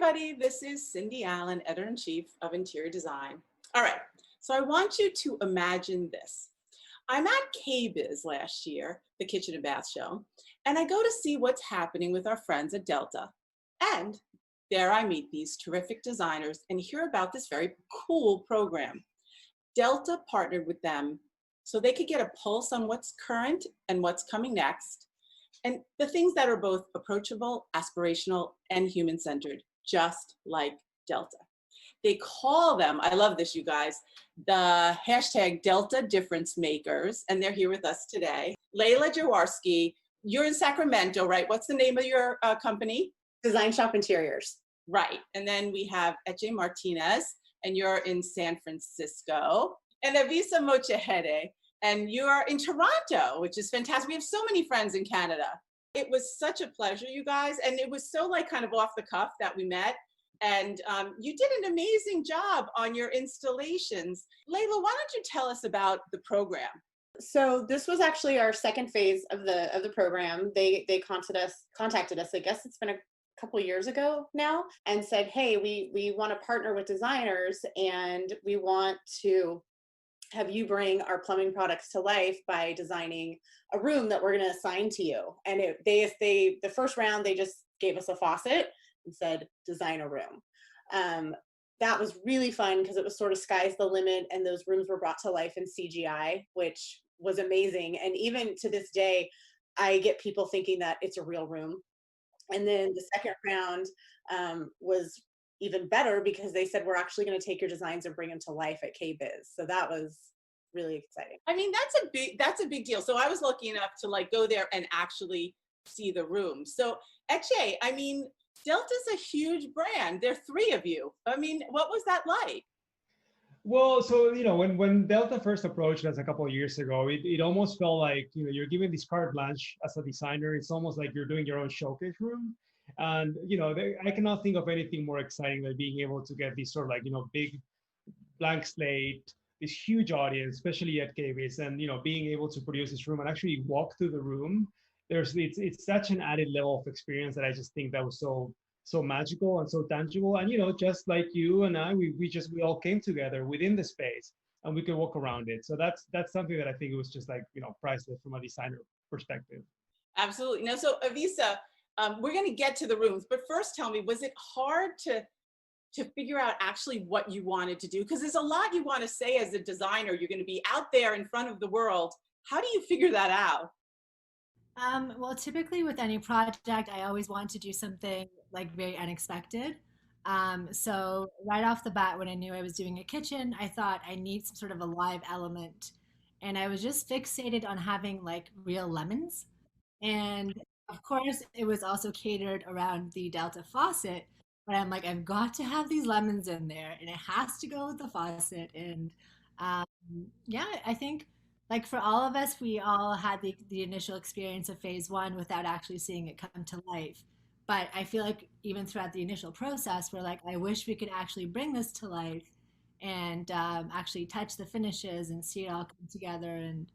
everybody, this is Cindy Allen, Editor-in-Chief of Interior Design. All right, so I want you to imagine this. I'm at KBIS last year, the Kitchen and Bath Show, and I go to see what's happening with our friends at Delta. And there I meet these terrific designers and hear about this very cool program. Delta partnered with them so they could get a pulse on what's current and what's coming next, and the things that are both approachable, aspirational, and human-centered, just like Delta. They call them, I love this, you guys, the hashtag Delta Difference Makers, and they're here with us today. Leyla, Jaworski, you're in Sacramento, right? What's the name of your company? Design Shop Interiors. Right, and then we have Eche Martinez, and you're in San Francisco, and Avissa Mojtahedi, and you're in Toronto, which is fantastic. We have so many friends in Canada. It was such a pleasure, you guys, and it was so like kind of off the cuff that we met. And you did an amazing job on your installations. Leyla, why don't you tell us about the program? So this was actually our second phase of the program. They contacted us. I guess it's been a couple of years ago now, and said, hey, we want to partner with designers, and we want to have you bring our plumbing products to life by designing a room that we're going to assign to you. And the first round, they just gave us a faucet and said, design a room. That was really fun because it was sort of sky's the limit, and those rooms were brought to life in CGI, which was amazing. And even to this day, I get people thinking that it's a real room. And then the second round was even better because they said, we're actually going to take your designs and bring them to life at KBIS. So that was really exciting. I mean, that's a big deal. So I was lucky enough to like go there and actually see the room. So Eche, I mean, Delta's a huge brand. There are three of you. I mean, what was that like? Well, so, when Delta first approached us a couple of years ago, it almost felt like, you're given this carte blanche as a designer. It's almost like you're doing your own showcase room. And, I cannot think of anything more exciting than being able to get this sort of like, big blank slate, this huge audience, especially at KBIS, and, being able to produce this room and actually walk through the room. It's such an added level of experience that I just think that was so magical and so tangible. And, just like you and I, we all came together within the space and we could walk around it. So that's something that I think it was just like, priceless from a designer perspective. Absolutely. Now, so Avissa, we're going to get to the rooms, but first tell me, was it hard to figure out actually what you wanted to do? Because there's a lot you want to say as a designer. You're going to be out there in front of the world. How do you figure that out? Well, typically with any project, I always want to do something like very unexpected. So right off the bat, when I knew I was doing a kitchen, I thought I need some sort of a live element. And I was just fixated on having like real lemons. And of course, it was also catered around the Delta faucet. But I'm like, I've got to have these lemons in there, and it has to go with the faucet. And um, yeah, I think like for all of us, we all had the initial experience of phase one without actually seeing it come to life. But I feel like even throughout the initial process, we're like, I wish we could actually bring this to life and actually touch the finishes and see it all come together. And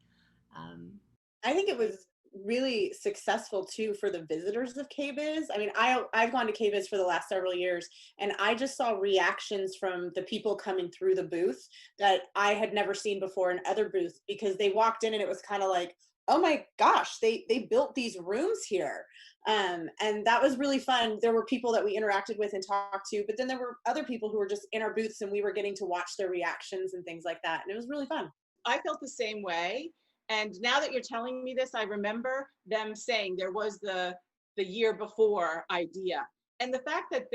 I think it was really successful too for the visitors of KBIS. I mean, I've gone to KBIS for the last several years, and I just saw reactions from the people coming through the booth that I had never seen before in other booths, because they walked in and it was kind of like, oh my gosh, they built these rooms here. And that was really fun. There were people that we interacted with and talked to, but then there were other people who were just in our booths and we were getting to watch their reactions and things like that. And it was really fun. I felt the same way. And now that you're telling me this, I remember them saying there was the year before idea. And the fact that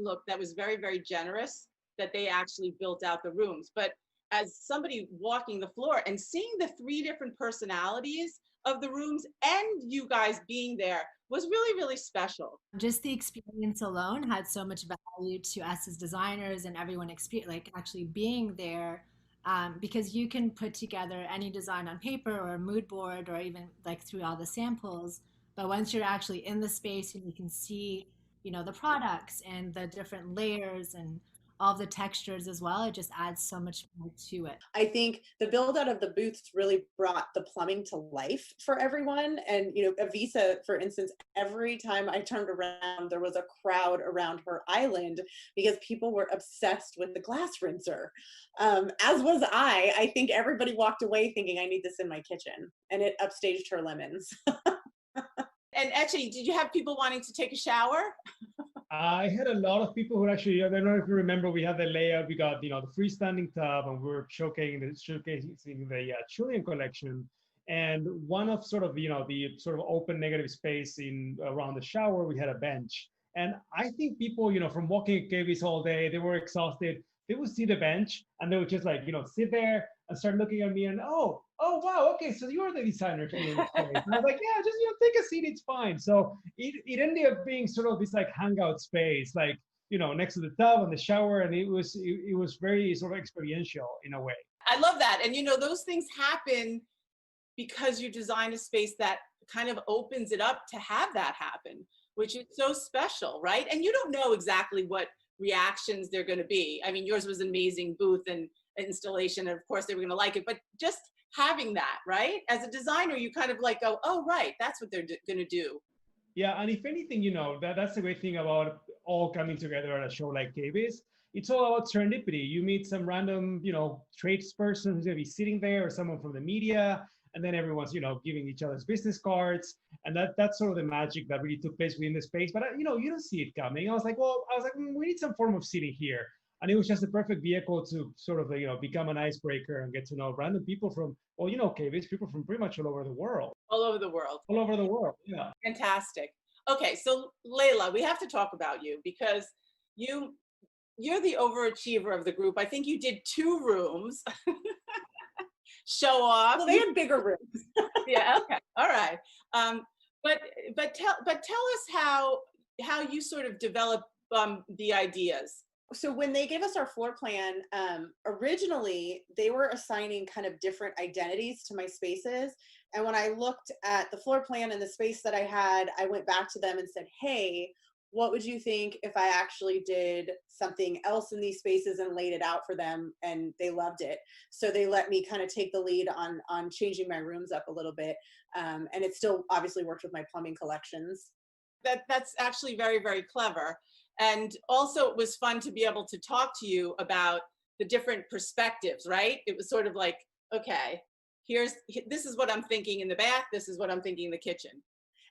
look, that was very, very generous that they actually built out the rooms. But as somebody walking the floor and seeing the three different personalities of the rooms and you guys being there was really, really special. Just the experience alone had so much value to us as designers and everyone like actually being there. Because you can put together any design on paper or a mood board or even like through all the samples. But once you're actually in the space and you can see, the products and the different layers and all the textures as well. It just adds so much more to it. I think the build out of the booths really brought the plumbing to life for everyone. And, you know, Avissa, for instance, every time I turned around, there was a crowd around her island because people were obsessed with the glass rinser. As was I. I think everybody walked away thinking, I need this in my kitchen. And it upstaged her lemons. And Eche, did you have people wanting to take a shower? I had a lot of people who actually, I don't know if you remember, we had the layout, we got, you know, the freestanding tub, and we were showcasing the Chilean collection. And one of sort of, you know, the sort of open negative space in around the shower, we had a bench. And I think people, you know, from walking caves all day, they were exhausted. They would see the bench and they would just like, you know, sit there and start looking at me and, oh, wow, okay, so you're the designer here in this place. And I was like, yeah, just, you know, take a seat, it's fine. So it ended up being sort of this like hangout space, like, you know, next to the tub and the shower, and it was very sort of experiential in a way. I love that. And you know, those things happen because you design a space that kind of opens it up to have that happen, which is so special, right? And you don't know exactly what reactions they're going to be. I mean, yours was an amazing booth and installation, and of course they were going to like it, but just having that, right? As a designer, you kind of like go, oh, right, that's what they're going to do. Yeah, and if anything, you know, that's the great thing about all coming together at a show like KBIS. It's all about serendipity. You meet some random, you know, tradesperson who's going to be sitting there, or someone from the media, and then everyone's, you know, giving each other's business cards, and that's sort of the magic that really took place within the space. But you know, you don't see it coming. I was like, we need some form of seating here, and it was just the perfect vehicle to sort of, you know, become an icebreaker and get to know random people from, well, you know, KBIS, people from pretty much all over the world. All over the world. All over the world, yeah. Fantastic. Okay, so Leyla, we have to talk about you because you're the overachiever of the group. I think you did 2 rooms. Show off. Well, they had bigger rooms. Yeah. Okay. All right. But tell us how you sort of develop the ideas. So when they gave us our floor plan, originally they were assigning kind of different identities to my spaces. And when I looked at the floor plan and the space that I had, I went back to them and said, hey, what would you think if I actually did something else in these spaces and laid it out for them? And they loved it. So they let me kind of take the lead on changing my rooms up a little bit. And it still obviously worked with my plumbing collections. That's actually very, very clever. And also it was fun to be able to talk to you about the different perspectives, right? It was sort of like, okay, this is what I'm thinking in the bath. This is what I'm thinking in the kitchen.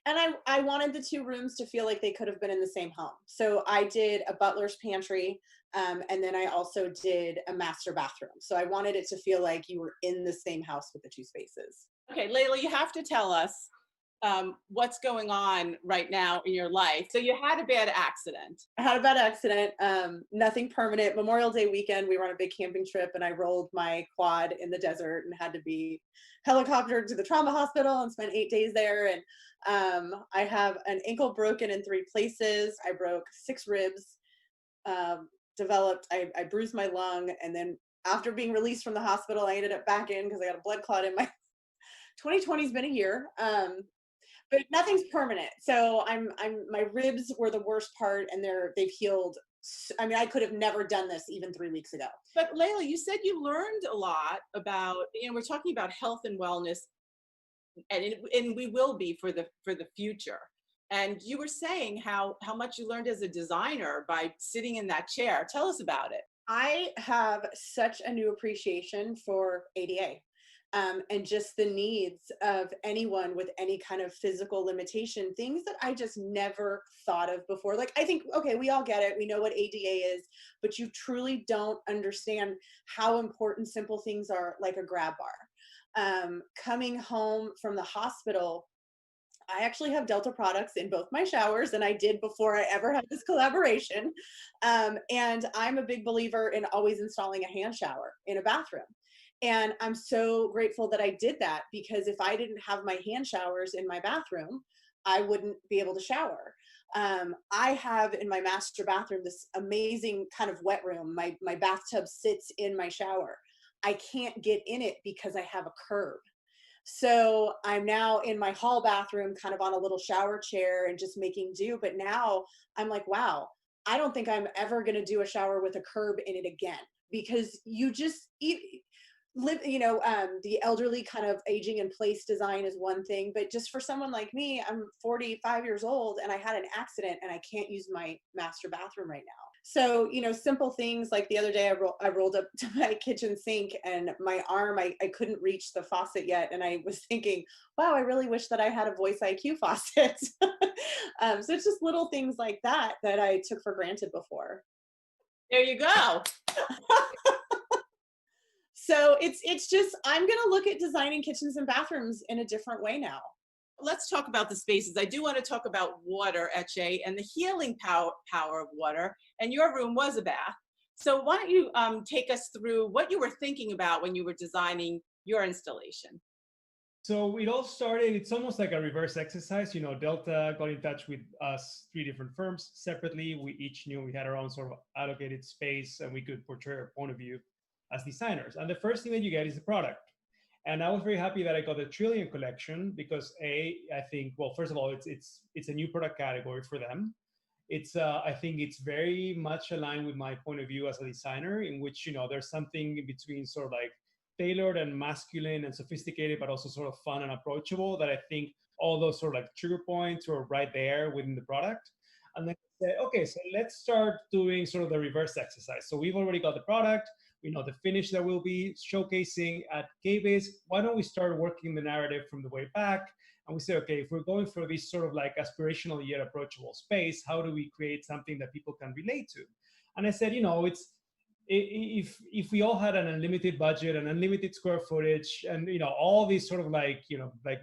And I wanted the 2 rooms to feel like they could have been in the same home. So I did a butler's pantry, and then I also did a master bathroom. So I wanted it to feel like you were in the same house with the 2 spaces. Okay, Leyla, you have to tell us what's going on right now in your life. So you had a bad accident. I had a bad accident, nothing permanent. Memorial Day weekend, we were on a big camping trip and I rolled my quad in the desert and had to be helicoptered to the trauma hospital and spent 8 days there. And I have an ankle broken in 3 places. I broke 6 ribs, I bruised my lung. And then after being released from the hospital, I ended up back in because I got a blood clot in my 2020 has been a year. But nothing's permanent. So my ribs were the worst part and they've healed. I mean, I could have never done this even 3 weeks ago. But Leyla, you said you learned a lot about, you know, we're talking about health and wellness, and we will be for the future. And you were saying how much you learned as a designer by sitting in that chair. Tell us about it. I have such a new appreciation for ADA. And just the needs of anyone with any kind of physical limitation, things that I just never thought of before. Like, I think, okay, we all get it. We know what ADA is, but you truly don't understand how important simple things are, like a grab bar. Coming home from the hospital, I actually have Delta products in both my showers, and I did before I ever had this collaboration. And I'm a big believer in always installing a hand shower in a bathroom. And I'm so grateful that I did that, because if I didn't have my hand showers in my bathroom, I wouldn't be able to shower. I have in my master bathroom this amazing kind of wet room. My bathtub sits in my shower. I can't get in it because I have a curb. So I'm now in my hall bathroom kind of on a little shower chair and just making do. But now I'm like, wow, I don't think I'm ever going to do a shower with a curb in it again, because you just live, the elderly kind of aging in place design is one thing, but just for someone like me, I'm 45 years old and I had an accident and I can't use my master bathroom right now. So, simple things like the other day I rolled up to my kitchen sink and my arm, I couldn't reach the faucet yet. And I was thinking, wow, I really wish that I had a Voice IQ faucet. So it's just little things like that that I took for granted before. There you go. So it's just, I'm going to look at designing kitchens and bathrooms in a different way now. Let's talk about the spaces. I do want to talk about water, Eche, and the healing power of water. And your room was a bath. So why don't you take us through what you were thinking about when you were designing your installation? So it all started, it's almost like a reverse exercise. Delta got in touch with us, 3 different firms separately. We each knew we had our own sort of allocated space and we could portray our point of view as designers. And the first thing that you get is the product. And I was very happy that I got the Trillion collection because I think, well, first of all, it's a new product category for them. I think it's very much aligned with my point of view as a designer, in which, there's something in between sort of like tailored and masculine and sophisticated, but also sort of fun and approachable, that I think all those sort of like trigger points were right there within the product. And then I said, okay, so let's start doing sort of the reverse exercise. So we've already got the product. We know the finish that we'll be showcasing at KBIS. Why don't we start working the narrative from the way back? And we say, okay, if we're going for this sort of like aspirational yet approachable space, how do we create something that people can relate to? And I said, if we all had an unlimited budget and unlimited square footage and, all these sort of like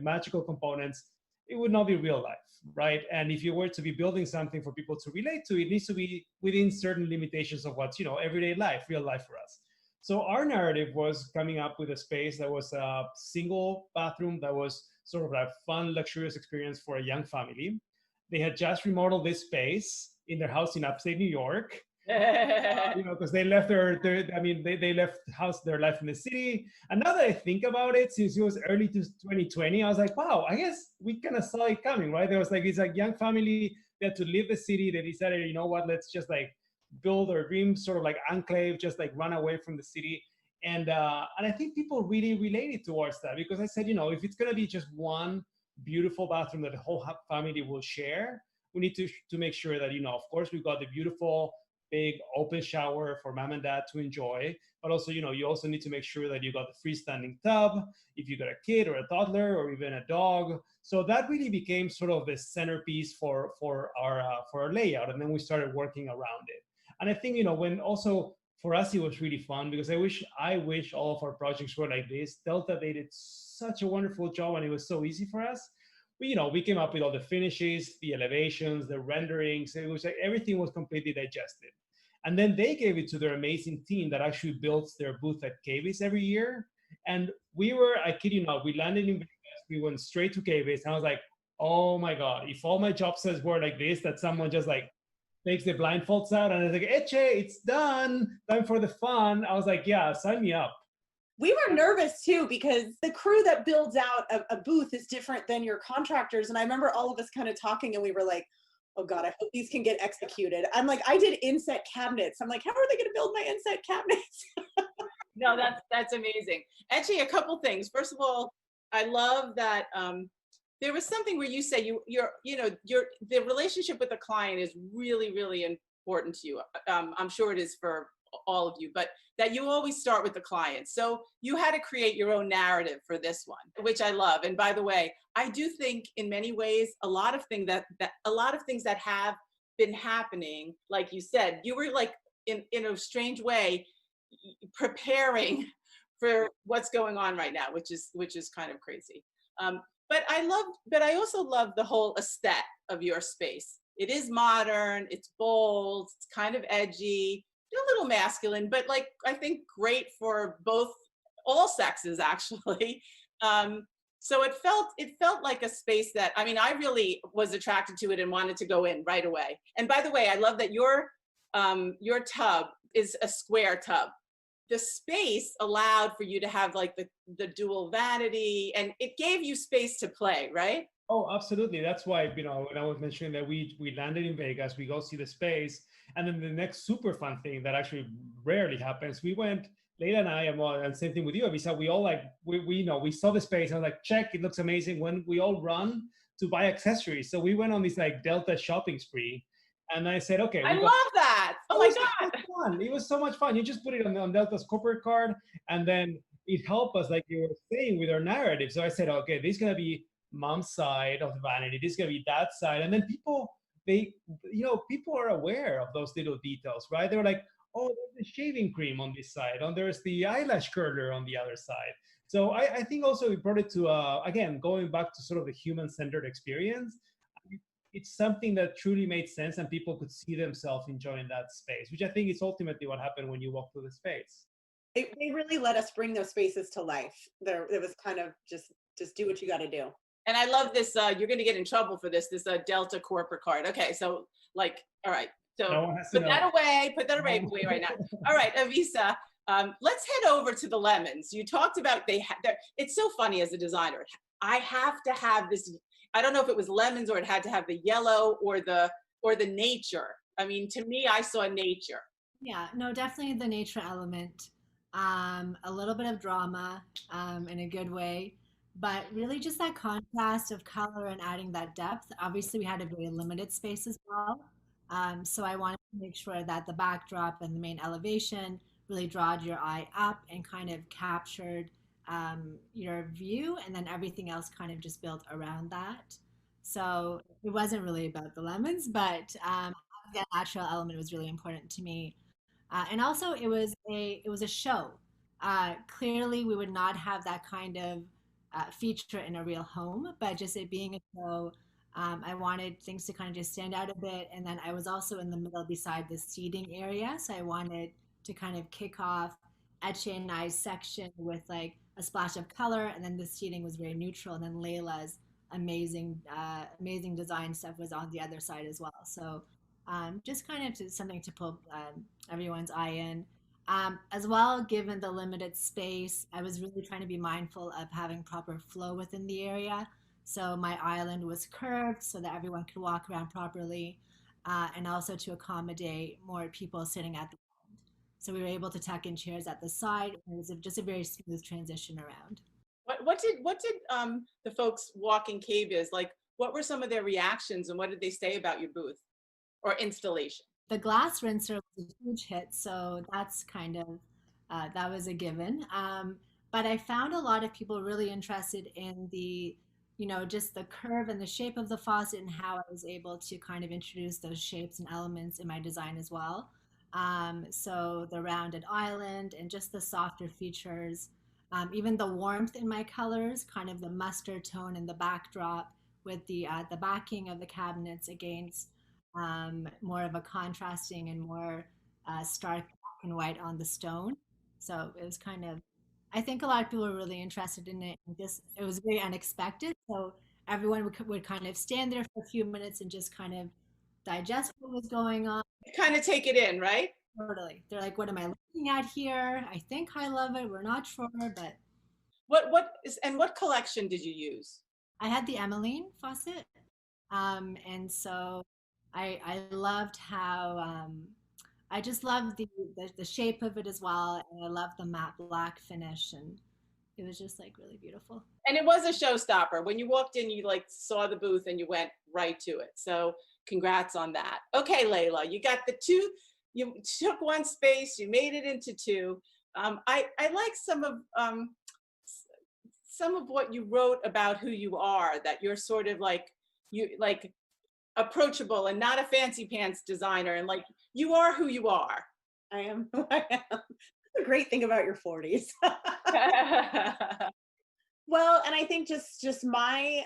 magical components, it would not be real life, right? And if you were to be building something for people to relate to, it needs to be within certain limitations of what's, everyday life, real life for us. So our narrative was coming up with a space that was a single bathroom that was sort of a fun, luxurious experience for a young family. They had just remodeled this space in their house in upstate New York. Because they left they left their life in the city. And now that I think about it, since it was early to 2020, I was like, wow, I guess we kind of saw it coming, right? There was like this like young family that to leave the city. They decided, you know what, let's just like build our dream sort of like enclave, just like run away from the city. And I think people really related towards that, because I said, if it's gonna be just one beautiful bathroom that the whole family will share, we need to make sure that, of course, we've got the beautiful big open shower for mom and dad to enjoy, but also, you also need to make sure that you got the freestanding tub if you got a kid or a toddler or even a dog. So that really became sort of the centerpiece for our layout, and then we started working around it. And I think, when also for us it was really fun, because I wish all of our projects were like this. Delta, they did such a wonderful job and it was so easy for us. We came up with all the finishes, the elevations, the renderings. It was like everything was completely digested. And then they gave it to their amazing team that actually builds their booth at KBIS every year. And I kid you not, we landed in Vegas, we went straight to KBIS, and I was like, oh my God, if all my job sets were like this, that someone just like takes the blindfolds out and it's like, Eche, it's done, time for the fun. I was like, yeah, sign me up. We were nervous too, because the crew that builds out a booth is different than your contractors. And I remember all of us kind of talking and we were like, oh God, I hope these can get executed. I'm like, I did inset cabinets. I'm like, how are they going to build my inset cabinets? No, that's amazing. Actually, a couple things. First of all, I love that there was something where you say the relationship with the client is really, really important to you. I'm sure it is for all of you, but that you always start with the client. So you had to create your own narrative for this one, which I love. And by the way, I do think in many ways, a lot of things that have been happening, like you said, you were like in a strange way preparing for what's going on right now, which is kind of crazy. But I also love the whole aesthetic of your space. It is modern, it's bold, it's kind of edgy, a little masculine, but like, I think great for all sexes actually. So it felt like a space that, I really was attracted to it and wanted to go in right away. And by the way, I love that your tub is a square tub. The space allowed for you to have like the dual vanity, and it gave you space to play, right? Oh, absolutely. That's why, when I was mentioning that we landed in Vegas, we go see the space, and then the next super fun thing that actually rarely happens, we went, Leyla and I, and same thing with you, Avissa, we all like, we saw the space, and I was like, check, it looks amazing. When we all run to buy accessories. So we went on this like Delta shopping spree, and I said, okay, I we got. love that. Oh It my was so God. much fun. It was so much fun. You just put it on Delta's corporate card, and then it helped us, like you were saying, with our narrative. So I said, okay, this is gonna be mom's side of the vanity. This is gonna be dad's side, and then people are aware of those little details, right? They're like, oh, there's the shaving cream on this side, and there's the eyelash curler on the other side. So I think also we brought it to again, going back to sort of the human-centered experience. It's something that truly made sense and people could see themselves enjoying that space, which I think is ultimately what happened when you walk through the space. They really let us bring those spaces to life. It was kind of just do what you got to do. And I love this. You're going to get in trouble for this Delta corporate card. Okay, so like, all right. So No one has to put know. that away. Put that away right now. All right, Avissa, let's head over to the lemons. You talked about it's so funny as a designer. I have to have this. I don't know if it was lemons or it had to have the yellow or the nature. I mean, to me, I saw nature. Yeah, no, definitely the nature element. A little bit of drama, in a good way, but really just that contrast of color and adding that depth. Obviously, we had a very limited space as well. So I wanted to make sure that the backdrop and the main elevation really drawed your eye up and kind of captured your view, and then everything else kind of just built around that. So it wasn't really about the lemons, but the natural element was really important to me. And also, it was a show. Clearly, we would not have that kind of feature in a real home, but just it being a show, I wanted things to kind of just stand out a bit. And then I was also in the middle beside the seating area, so I wanted to kind of kick off Eche and I's section with like a splash of color, and then the seating was very neutral, and then Layla's amazing design stuff was on the other side as well. So just kind of something to pull everyone's eye in. As well, given the limited space, I was really trying to be mindful of having proper flow within the area. So my island was curved so that everyone could walk around properly, and also to accommodate more people sitting at the end. So we were able to tuck in chairs at the side. It was just a very smooth transition around. What did the folks walking cave is like? What were some of their reactions, and what did they say about your booth or installation? The glass rinser was a huge hit, so that's kind of that was a given. But I found a lot of people really interested in just the curve and the shape of the faucet and how I was able to kind of introduce those shapes and elements in my design as well. So the rounded island and just the softer features, even the warmth in my colors, kind of the mustard tone in the backdrop with the backing of the cabinets against more of a contrasting and more stark black and white on the stone. So it was kind of, I think a lot of people were really interested in it. And it was very unexpected. So everyone would kind of stand there for a few minutes and just kind of digest what was going on. Kind of take it in, right? Totally. They're like, what am I looking at here? I think I love it. We're not sure, but what collection did you use? I had the Emmeline faucet. And so I loved how I just loved the shape of it as well, and I loved the matte black finish, and it was just like really beautiful. And it was a showstopper. When you walked in, you like saw the booth and you went right to it. So congrats on that. Okay, Leyla, you got the two. You took one space, you made it into two. I like some of what you wrote about who you are. That you're sort of like approachable and not a fancy pants designer, and like you are who you are. I am who I am. That's a great thing about your 40s. Well, and I think just my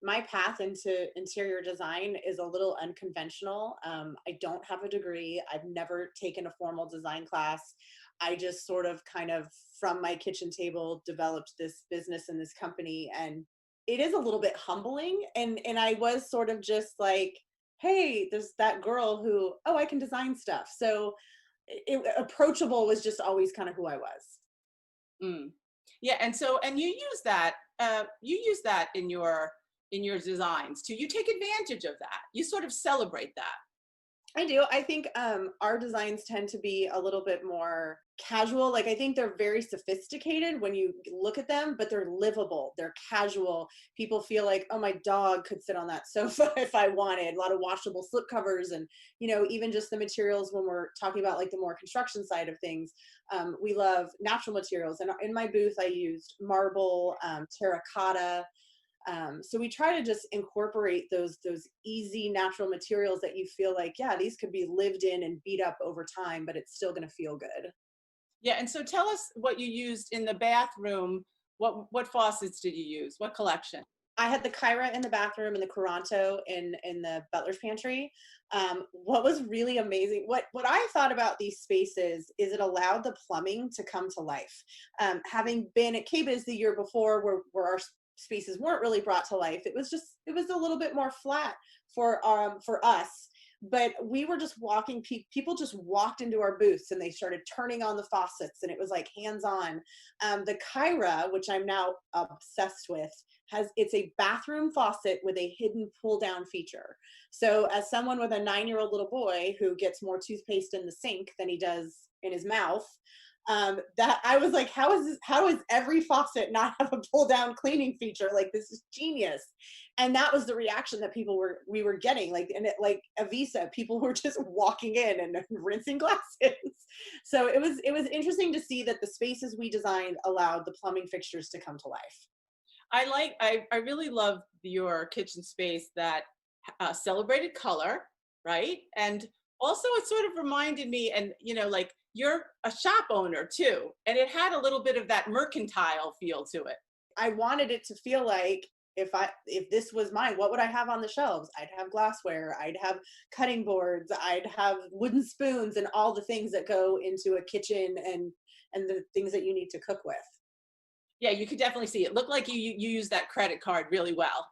my path into interior design is a little unconventional. I don't have a degree. I've never taken a formal design class. I just sort of kind of from my kitchen table developed this business and this company, and it is a little bit humbling. And I was sort of just like, hey, there's that girl who, oh, I can design stuff. So approachable was just always kind of who I was. Mm. Yeah, and you use that in your in your designs too. You take advantage of that. You sort of celebrate that. I do. I think our designs tend to be a little bit more casual. Like, I think they're very sophisticated when you look at them, but they're livable. They're casual. People feel like, oh, my dog could sit on that sofa if I wanted. A lot of washable slip covers, and, you know, even just the materials when we're talking about like the more construction side of things. We love natural materials. And in my booth, I used marble, terracotta. So we try to just incorporate those easy natural materials that you feel like, yeah, these could be lived in and beat up over time, but it's still going to feel good. Yeah, and so tell us what you used in the bathroom. What faucets did you use? What collection? I had the Kyra in the bathroom and the Coranto in the butler's pantry. What was really amazing, what I thought about these spaces is it allowed the plumbing to come to life. Having been at KBIS the year before where our spaces weren't really brought to life, it was a little bit more flat for us. But we were just walking, people just walked into our booths and they started turning on the faucets, and it was like hands-on. The Kyra, which I'm now obsessed with, it's a bathroom faucet with a hidden pull-down feature. So as someone with a 9-year-old little boy who gets more toothpaste in the sink than he does in his mouth, that I was like, how is every faucet not have a pull down cleaning feature? Like, this is genius. And that was the reaction that we were getting, like, and it, like Avissa, people were just walking in and rinsing glasses. So it was interesting to see that the spaces we designed allowed the plumbing fixtures to come to life. I really love your kitchen space that celebrated color, right? And also it sort of reminded me, and you know, like, you're a shop owner too, and it had a little bit of that mercantile feel to it. I wanted it to feel like, if this was mine, what would I have on the shelves? I'd have glassware, I'd have cutting boards, I'd have wooden spoons, and all the things that go into a kitchen and the things that you need to cook with. Yeah, you could definitely see it. Looked like you used that credit card really well.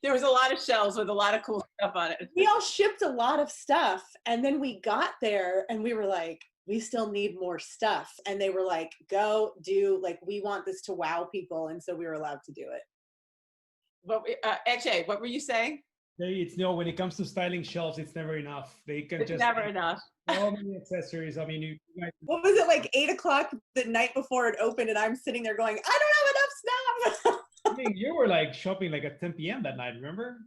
There was a lot of shelves with a lot of cool stuff on it. We all shipped a lot of stuff, and then we got there and we were like, we still need more stuff. And they were like, go do, like, we want this to wow people. And so we were allowed to do it. But Eche, what were you saying? It's when it comes to styling shelves, it's never enough. They can It's just never enough. So many accessories. I mean, you guys, What was it, like 8 o'clock the night before it opened, and I'm sitting there going, I don't have enough stuff. I think you were like shopping like at 10 p.m. that night, remember?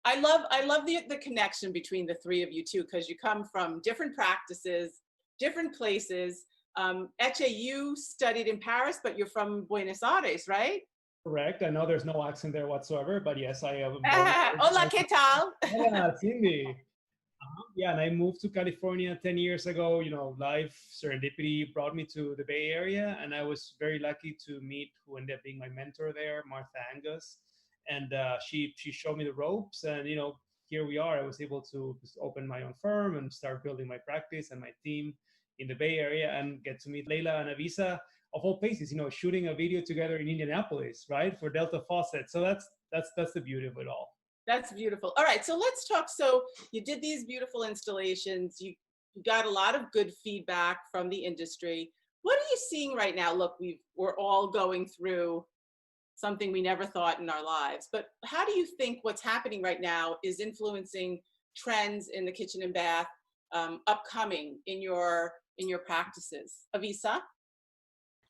I love the connection between the three of you too, because you come from different practices, different places. Eche, you studied in Paris, but you're from Buenos Aires, right? Correct. I know there's no accent there whatsoever, but yes, I am. Hola, ¿qué tal? Yeah, Cindy. Yeah, and I moved to California 10 years ago. You know, life serendipity brought me to the Bay Area, and I was very lucky to meet who ended up being my mentor there, Martha Angus. And she showed me the ropes, and, you know, here we are. I was able to just open my own firm and start building my practice and my team in the Bay Area, and get to meet Leyla and Avissa, of all places, you know, shooting a video together in Indianapolis, right, for Delta Faucet. So that's the beauty of it all. That's beautiful. All right, so let's talk. So you did these beautiful installations. You got a lot of good feedback from the industry. What are you seeing right now? Look, we're all going through something we never thought in our lives, but how do you think what's happening right now is influencing trends in the kitchen and bath upcoming in your practices? Avissa?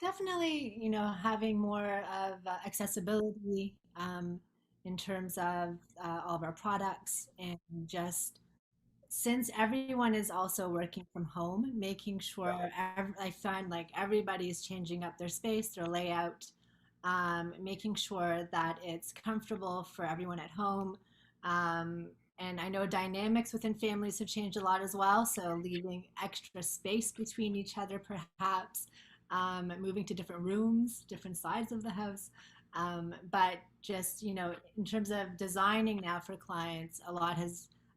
Definitely, you know, having more of accessibility in terms of all of our products, and just since everyone is also working from home, making sure I find like everybody's changing up their space, their layout, making sure that it's comfortable for everyone at home. And I know dynamics within families have changed a lot as well. So leaving extra space between each other, perhaps, moving to different rooms, different sides of the house. But just, you know, in terms of designing now for clients,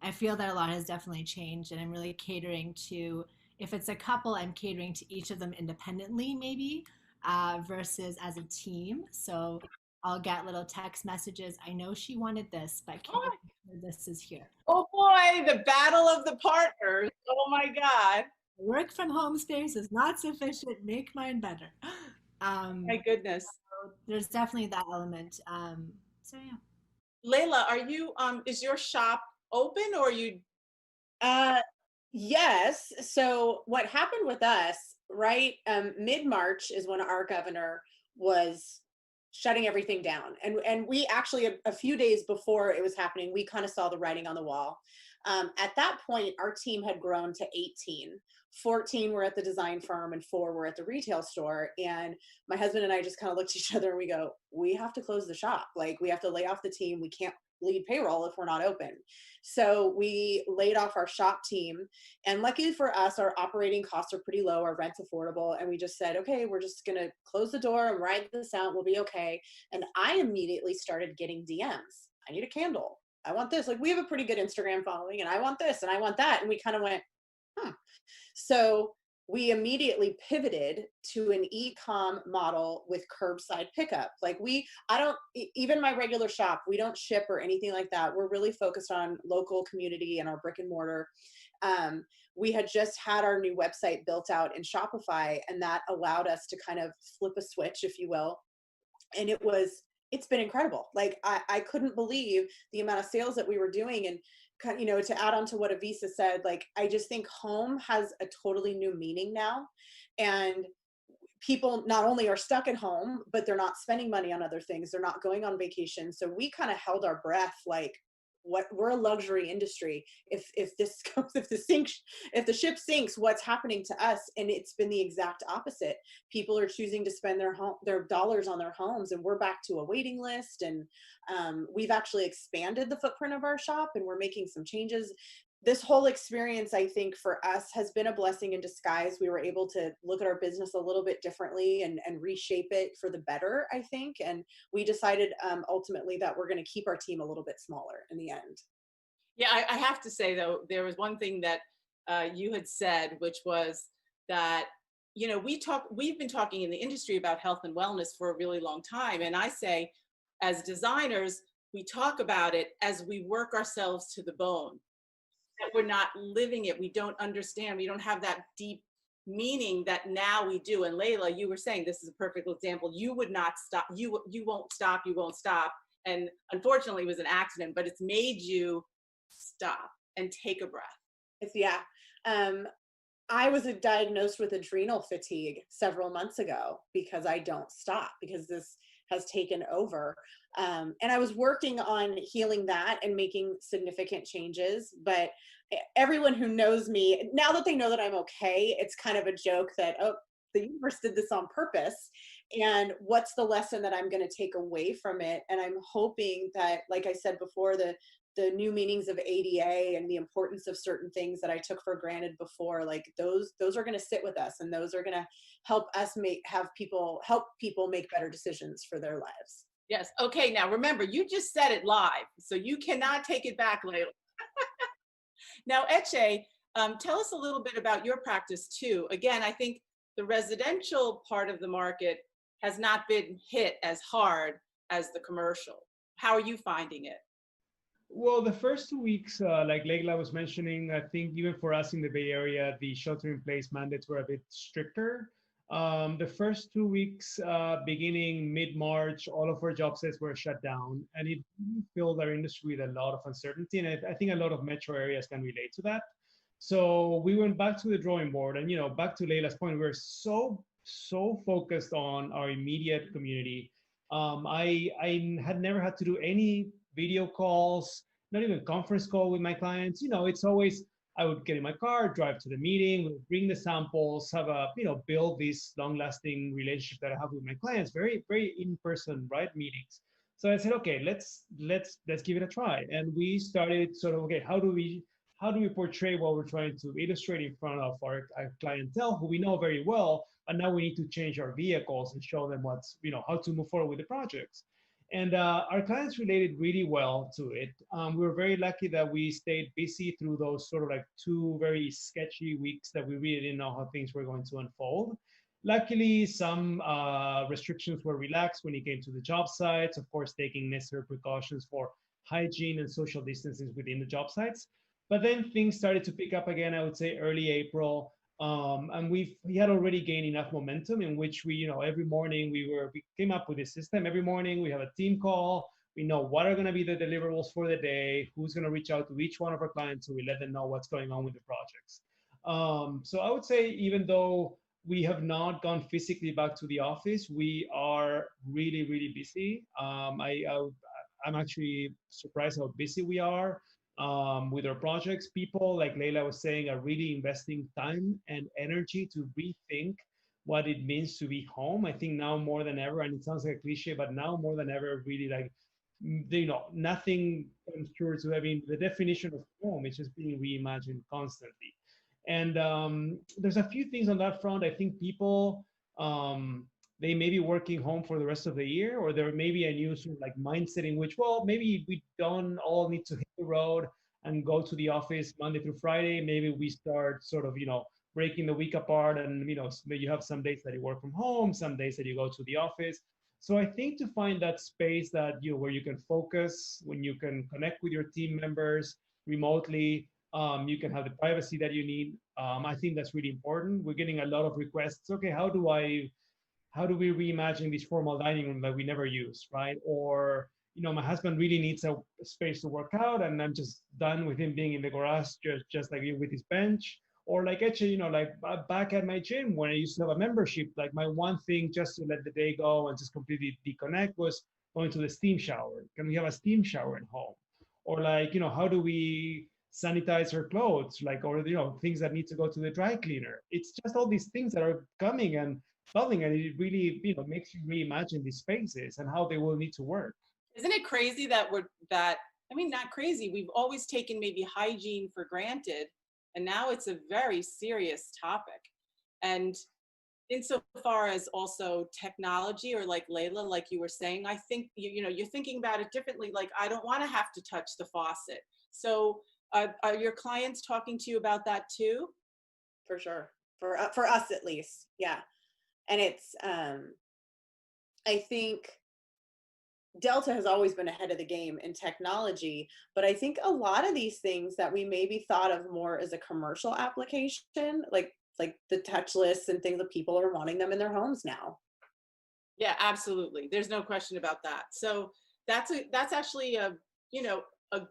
I feel that a lot has definitely changed, and I'm really catering to, if it's a couple, I'm catering to each of them independently, maybe, versus as a team. So I'll get little text messages. I know she wanted this, but can you make sure this is here? Oh boy, the battle of the partners. Oh my God. Work from home space is not sufficient. Make mine better. My goodness. there's definitely that element. So yeah. Leyla, are you, is your shop open or are you? Uh, yes. So what happened with us, right? Mid-March is when our governor was shutting everything down. And we actually, a few days before it was happening, we kind of saw the writing on the wall. At that point, our team had grown to 18. 14 were at the design firm and 4 were at the retail store. And my husband and I just kind of looked at each other and we go, we have to close the shop. Like, we have to lay off the team. We can't lead payroll if we're not open. So we laid off our shop team. And luckily for us, our operating costs are pretty low, our rent's affordable. And we just said, okay, we're just going to close the door and ride this out. We'll be okay. And I immediately started getting DMs. I need a candle. I want this. Like, we have a pretty good Instagram following and I want this and I want that. And we kind of went, So we immediately pivoted to an e-com model with curbside pickup. Like, I don't, even my regular shop, we don't ship or anything like that. We're really focused on local community and our brick and mortar. We had just had our new website built out in Shopify, and that allowed us to kind of flip a switch, if you will. And it's been incredible. Like, I couldn't believe the amount of sales that we were doing. And, you know, to add on to what Avissa said, like, I just think home has a totally new meaning now. And people not only are stuck at home, but they're not spending money on other things. They're not going on vacation. So we kind of held our breath, like, we're a luxury industry. If this goes, if the ship sinks, what's happening to us? And it's been the exact opposite. People are choosing to spend their dollars on their homes, and we're back to a waiting list. And we've actually expanded the footprint of our shop, and we're making some changes. This whole experience, I think, for us has been a blessing in disguise. We were able to look at our business a little bit differently and reshape it for the better, I think. And we decided ultimately that we're going to keep our team a little bit smaller in the end. Yeah, I have to say, though, there was one thing that you had said, which was that, you know, we've been talking in the industry about health and wellness for a really long time. And I say, as designers, we talk about it as we work ourselves to the bone. That we're not living it. We don't understand. We don't have that deep meaning that now we do. And Leyla, you were saying, this is a perfect example. You would not stop. You won't stop. You won't stop. And unfortunately, it was an accident, but it's made you stop and take a breath. Yeah. I was diagnosed with adrenal fatigue several months ago because I don't stop, because this has taken over. And I was working on healing that and making significant changes. But everyone who knows me, now that they know that I'm okay, it's kind of a joke that, oh, the universe did this on purpose. And what's the lesson that I'm going to take away from it? And I'm hoping that, like I said before, the new meanings of ADA and the importance of certain things that I took for granted before, like those are going to sit with us, and those are going to help us help people make better decisions for their lives. Yes. Okay. Now remember, you just said it live, so you cannot take it back, Leyla. Now, Eche, tell us a little bit about your practice too. Again, I think the residential part of the market has not been hit as hard as the commercial. How are you finding it? Well, the first 2 weeks, like Leyla was mentioning, I think even for us in the Bay Area, the shelter-in-place mandates were a bit stricter. The first 2 weeks, beginning mid-March, all of our job sites were shut down, and it filled our industry with a lot of uncertainty. And I think a lot of metro areas can relate to that. So we went back to the drawing board, and, you know, back to Leila's point, we're so focused on our immediate community. I had never had to do any video calls, not even conference call with my clients. You know, it's always, I would get in my car, drive to the meeting, bring the samples, have build this long-lasting relationship that I have with my clients, very, very in-person, right, meetings. So I said, okay, let's give it a try. And we started sort of, okay, how do we portray what we're trying to illustrate in front of our clientele, who we know very well, and now we need to change our vehicles and show them how to move forward with the projects. And our clients related really well to it. We were very lucky that we stayed busy through those sort of like 2 very sketchy weeks that we really didn't know how things were going to unfold. Luckily, some restrictions were relaxed when it came to the job sites, of course, taking necessary precautions for hygiene and social distancing within the job sites. But then things started to pick up again, I would say early April. And we had already gained enough momentum in which we, every morning we came up with a system. Every morning we have a team call. We know what are going to be the deliverables for the day, who's going to reach out to each one of our clients, so we let them know what's going on with the projects. So I would say, even though we have not gone physically back to the office, we are really, really busy. I'm actually surprised how busy we are with our projects. People, like Leyla was saying, are really investing time and energy to rethink what it means to be home. I think now more than ever, and it sounds like a cliche, but now more than ever, really, like, nothing comes true to, I mean, the definition of home is just being reimagined constantly. And there's a few things on that front. I think people, they may be working home for the rest of the year, or there may be a new sort of like mindset in which, well, maybe we don't all need to hit the road and go to the office Monday through Friday. Maybe we start sort of, breaking the week apart, and, you have some days that you work from home, some days that you go to the office. So I think to find that space that where you can focus, when you can connect with your team members remotely, you can have the privacy that you need. I think that's really important. We're getting a lot of requests. Okay, how do we reimagine this formal dining room that we never use, right? Or, my husband really needs a space to work out, and I'm just done with him being in the garage, just like with his bench. Or like Eche, like back at my gym when I used to have a membership, like my one thing just to let the day go and just completely disconnect was going to the steam shower. Can we have a steam shower at home? Or like, how do we sanitize our clothes? Like, or, things that need to go to the dry cleaner. It's just all these things that are coming and bubbling, and it really, makes you reimagine these spaces and how they will need to work. Isn't it crazy I mean, not crazy. We've always taken maybe hygiene for granted, and now it's a very serious topic. And insofar as also technology, or like Leyla, like you were saying, I think, you're thinking about it differently. Like, I don't want to have to touch the faucet. So are your clients talking to you about that too? For sure. For us, at least. Yeah. And it's, I think Delta has always been ahead of the game in technology, but I think a lot of these things that we maybe thought of more as a commercial application, like the touchless and things, that people are wanting them in their homes now. Yeah, absolutely. There's no question about that. So that's actually a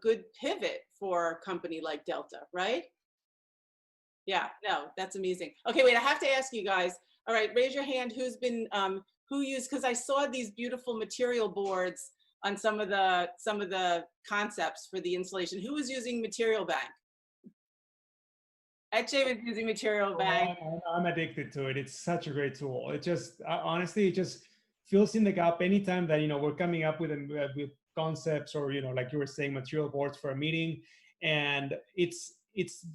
good pivot for a company like Delta, right? Yeah, no, that's amazing. Okay, wait, I have to ask you guys. All right, raise your hand. Who's been who used, because I saw these beautiful material boards on some of the concepts for the installation. Who was using Material Bank? Eche was using Material Bank. I'm addicted to it. It's such a great tool. It just, honestly, it just fills in the gap anytime that, we're coming up with concepts, or, like you were saying, material boards for a meeting. And it's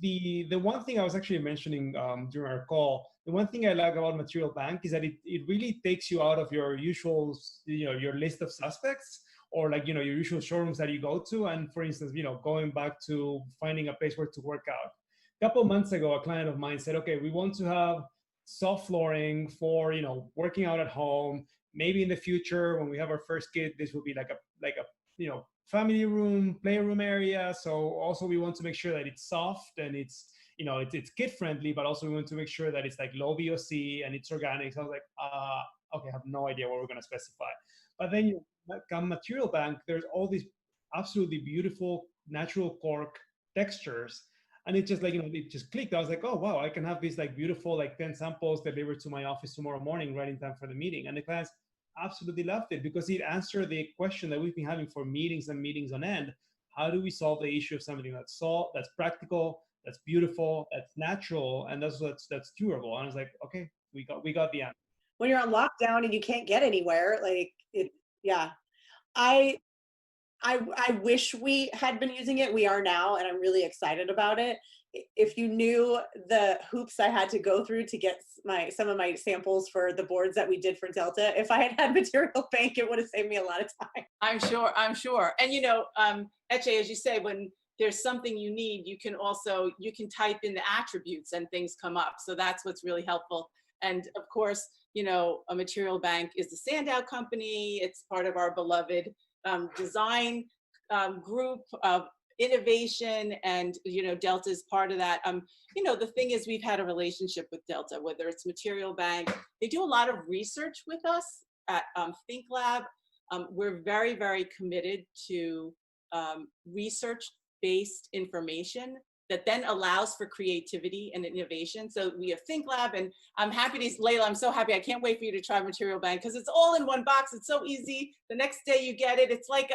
the one thing I was actually mentioning during our call. The one thing I like about Material Bank is that it really takes you out of your usual, your list of suspects, or like, your usual showrooms that you go to. And for instance, going back to finding a place where to work out. A couple of months ago, a client of mine said, okay, we want to have soft flooring for, working out at home. Maybe in the future, when we have our first kid, this will be like a family room, playroom area. So also we want to make sure that it's soft and it's, it's kid friendly, but also we want to make sure that it's like low VOC and it's organic. So I was like, okay, I have no idea what we're going to specify. But then come Material Bank, there's all these absolutely beautiful natural cork textures. And it just like, it just clicked. I was like, oh, wow, I can have these like beautiful, like 10 samples delivered to my office tomorrow morning, right in time for the meeting. And the clients absolutely loved it because it answered the question that we've been having for meetings and meetings on end. How do we solve the issue of something that's practical, that's beautiful, that's natural, and that's durable? And I was like, okay, we got the answer. When you're on lockdown and you can't get anywhere, like it, yeah. I wish we had been using it. We are now, and I'm really excited about it. If you knew the hoops I had to go through to get some of my samples for the boards that we did for Delta, if I had Material Bank, it would have saved me a lot of time. I'm sure. And Eche, as you say, when there's something you need, you can type in the attributes and things come up. So that's what's really helpful. And of course, a Material Bank is the SANDOW company. It's part of our beloved design group. innovation, and Delta is part of that. The thing is, we've had a relationship with Delta, whether it's Material Bank. They do a lot of research with us at Think Lab. We're very, very committed to research-based information that then allows for creativity and innovation. So we have Think Lab, and I'm happy to, Leyla, I'm so happy. I can't wait for you to try Material Bank because it's all in one box. It's so easy. The next day you get it. It's like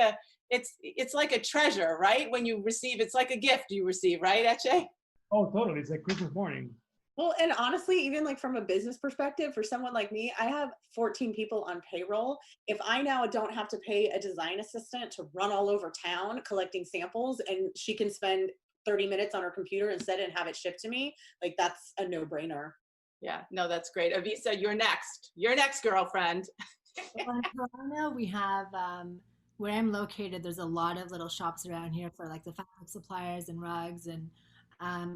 a treasure, right? When you receive, it's like a gift you receive, right, Eche? Oh, totally. It's like Christmas morning. Well, and honestly, even like from a business perspective, for someone like me, I have 14 people on payroll. If I now don't have to pay a design assistant to run all over town collecting samples, and she can spend 30 minutes on her computer and set it and have it shipped to me, like that's a no-brainer. Yeah, no, that's great. Avissa, you're next. You're next, girlfriend. Well, in Toronto, we have where I'm located. There's a lot of little shops around here for like the fabric suppliers and rugs, and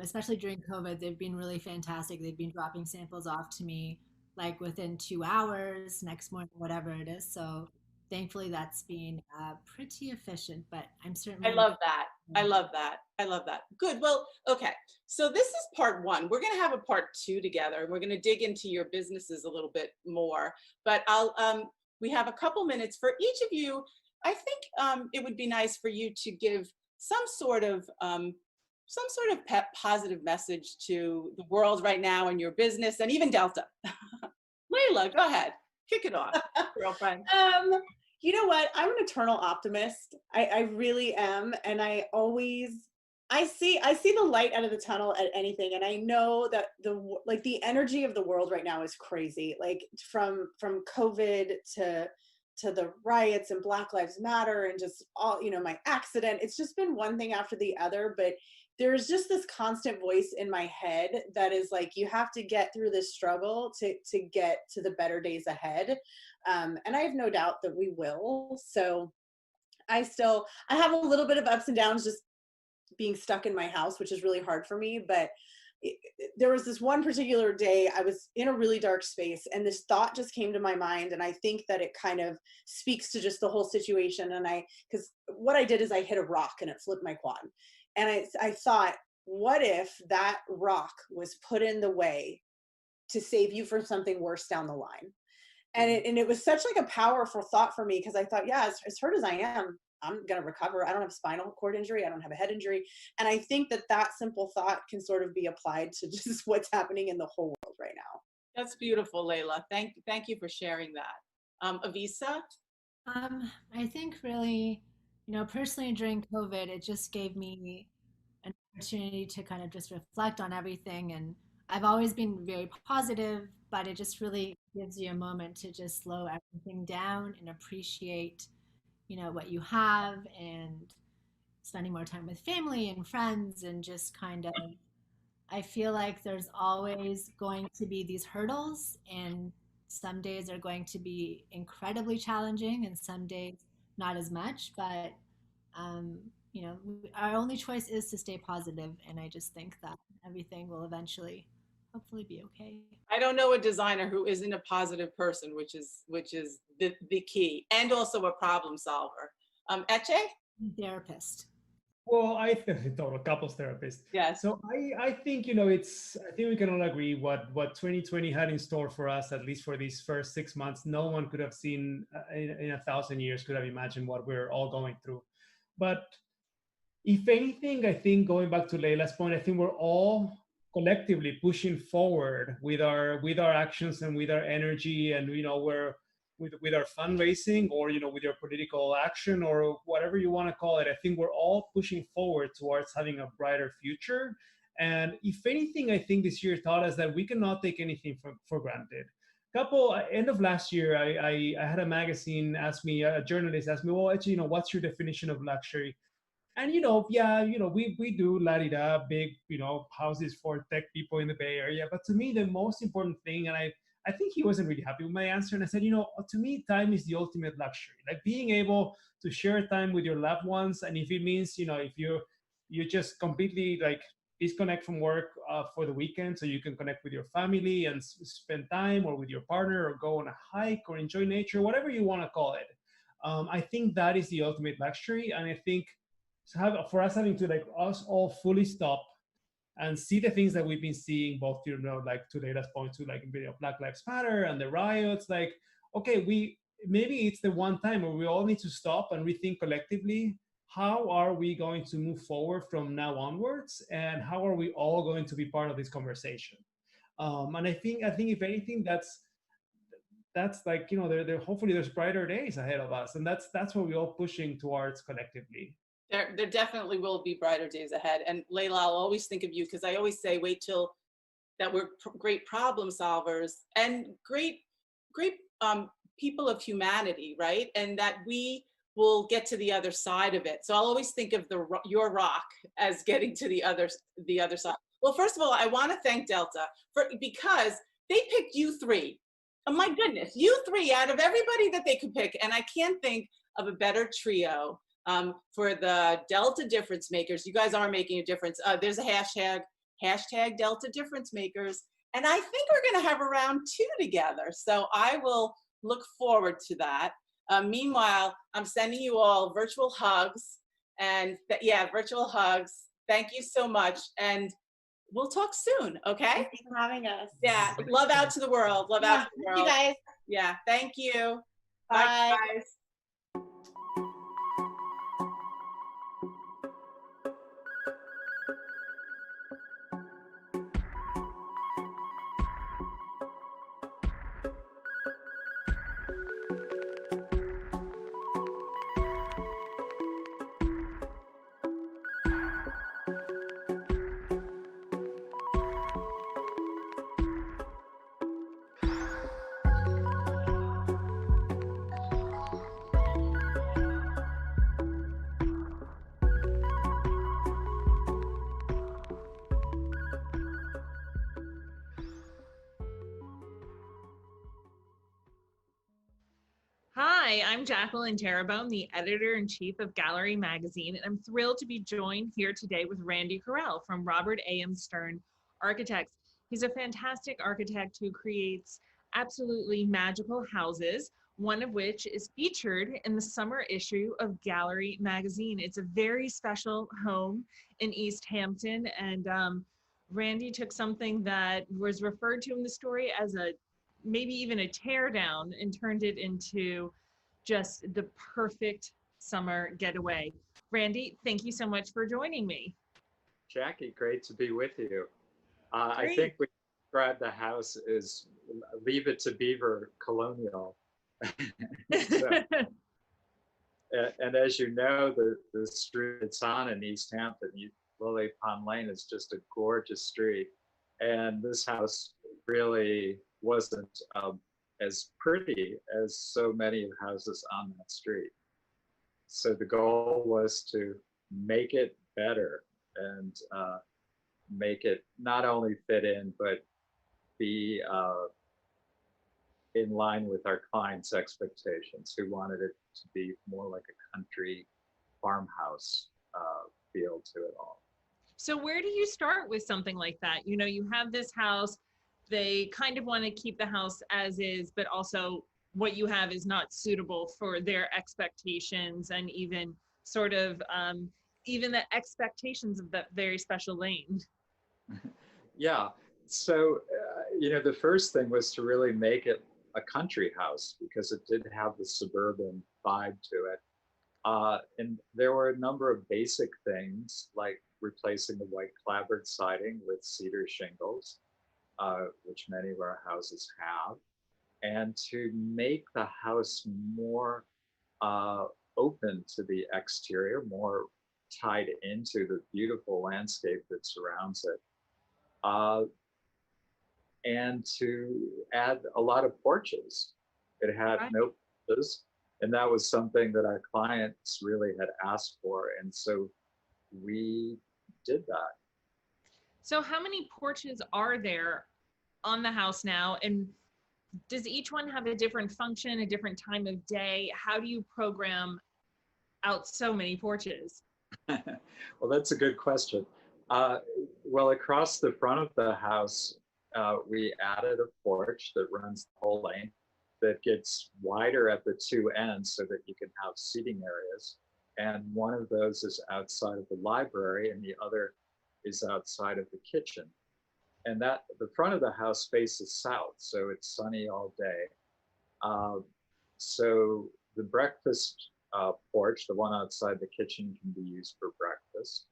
especially during COVID, they've been really fantastic. They've been dropping samples off to me like within 2 hours, next morning, whatever it is. So thankfully, that's been pretty efficient. But I'm certainly. I love that. I love that. I love that. Good. Well, okay. So this is part one. We're going to have a part two together, and we're going to dig into your businesses a little bit more. But we have a couple minutes for each of you. I think it would be nice for you to give some sort of positive message to the world right now in your business and even Delta. Leyla, go ahead. Kick it off, girlfriend. You know what? I'm an eternal optimist. I really am. And I see the light out of the tunnel at anything. And I know that the energy of the world right now is crazy. Like from COVID to the riots and Black Lives Matter and just all, my accident, it's just been one thing after the other. But there's just this constant voice in my head that is like, you have to get through this struggle to get to the better days ahead. And I have no doubt that we will. So I have a little bit of ups and downs just being stuck in my house, which is really hard for me. But there was this one particular day I was in a really dark space, and this thought just came to my mind. And I think that it kind of speaks to just the whole situation. And because what I did is I hit a rock and it flipped my quad. And I thought, what if that rock was put in the way to save you from something worse down the line? And it was such like a powerful thought for me, because I thought, yeah, as hurt as I am, I'm going to recover. I don't have a spinal cord injury. I don't have a head injury. And I think that simple thought can sort of be applied to just what's happening in the whole world right now. That's beautiful, Leyla. Thank you for sharing that. Avissa? I think really, personally during COVID, it just gave me an opportunity to kind of just reflect on everything. And I've always been very positive, but it just really gives you a moment to just slow everything down and appreciate, what you have, and spending more time with family and friends, and just kind of, I feel like there's always going to be these hurdles, and some days are going to be incredibly challenging and some days not as much, but our only choice is to stay positive, and I just think that everything will eventually hopefully be okay. I don't know a designer who isn't a positive person, which is the key, and also a problem solver. Eche? Therapist. Well, I think total couples therapist. Yes. So I think, I think we can all agree what 2020 had in store for us, at least for these first 6 months. No one could have seen in 1,000 years, could have imagined what we're all going through. But if anything, I think going back to Leyla's point, I think we're all collectively pushing forward with our actions and with our energy, and we're with our fundraising, or with your political action, or whatever you want to call it. I think we're all pushing forward towards having a brighter future. And if anything, I think this year taught us that we cannot take anything for granted. End of last year, I had a magazine ask me, a journalist asked me, well, actually, what's your definition of luxury? And, we do la-di-da, big, houses for tech people in the Bay Area. But to me, the most important thing, and I think he wasn't really happy with my answer. And I said, to me, time is the ultimate luxury. Like being able to share time with your loved ones. And if it means, if you just completely like disconnect from work for the weekend so you can connect with your family and spend time, or with your partner, or go on a hike, or enjoy nature, whatever you want to call it. I think that is the ultimate luxury. And I think for us having to like us all fully stop and see the things that we've been seeing, both, like to Leyla's point, to like Black Lives Matter and the riots. Like, okay, maybe it's the one time where we all need to stop and rethink collectively, how are we going to move forward from now onwards, and how are we all going to be part of this conversation? And I think if anything, that's like, there hopefully there's brighter days ahead of us, and that's what we're all pushing towards collectively. There definitely will be brighter days ahead. And Leyla, I'll always think of you, because I always say, wait till that we're great problem solvers and great people of humanity, right? And that we will get to the other side of it. So I'll always think of your rock as getting to the other side. Well, first of all, I want to thank Delta because they picked you three. Oh my goodness, you three out of everybody that they could pick. And I can't think of a better trio for the Delta Difference Makers. You guys are making a difference. There's a hashtag Delta Difference Makers. And I think we're going to have a round 2 together. So I will look forward to that. Meanwhile, I'm sending you all virtual hugs. And virtual hugs. Thank you so much. And we'll talk soon, okay? Thank you for having us. Yeah, love out to the world. Love out to the world. Thank you guys. Yeah, thank you. Bye. Bye, guys. Hi, I'm Jacqueline Terrebonne, the editor-in-chief of Galerie magazine, and I'm thrilled to be joined here today with Randy Correll from Robert A.M. Stern Architects. He's a fantastic architect who creates absolutely magical houses, one of which is featured in the summer issue of Galerie magazine. It's a very special home in East Hampton, and Randy took something that was referred to in the story as maybe even a tear down and turned it into just the perfect summer getaway. Randy, thank you so much for joining me. Jackie, great to be with you. I think we describe the house as Leave It to Beaver colonial. And as you know, the street it's on in East Hampton, Lily Pond Lane, is just a gorgeous street. And this house really wasn't as pretty as so many houses on that street. So the goal was to make it better and make it not only fit in, but be in line with our clients' expectations, who wanted it to be more like a country farmhouse feel to it all. So where do you start with something like that? You know, you have this house, they kind of want to keep the house as is, but also what you have is not suitable for their expectations and even sort of even the expectations of that very special lane. Yeah, so the first thing was to really make it a country house, because it did have the suburban vibe to it. And there were a number of basic things, like replacing the white clapboard siding with cedar shingles, which many of our houses have, and to make the house more open to the exterior, more tied into the beautiful landscape that surrounds it, and to add a lot of porches. It had no porches, and that was something that our clients really had asked for, and so we did that. So how many porches are there on the house now? And does each one have a different function, a different time of day? How do you program out so many porches? Well, that's a good question. Well, across the front of the house, we added a porch that runs the whole lane, that gets wider at the two ends so that you can have seating areas. and one of those is outside of the library and the other is outside of the kitchen. And that the front of the house faces south, so it's sunny all day. So the breakfast porch, the one outside the kitchen, can be used for breakfast.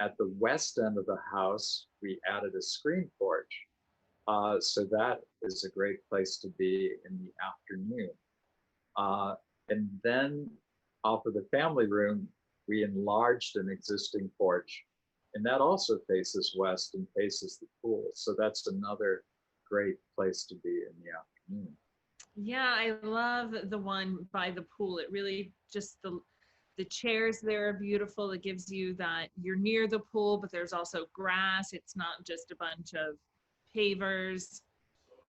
At the west end of the house, we added a screen porch. So that is a great place to be in the afternoon. And then off of the family room, we enlarged an existing porch, and that also faces west and faces the pool. So that's another great place to be in the afternoon. Yeah, I love the one by the pool. It really just the chairs there are beautiful. It gives you that you're near the pool, but there's also grass. It's not just a bunch of pavers.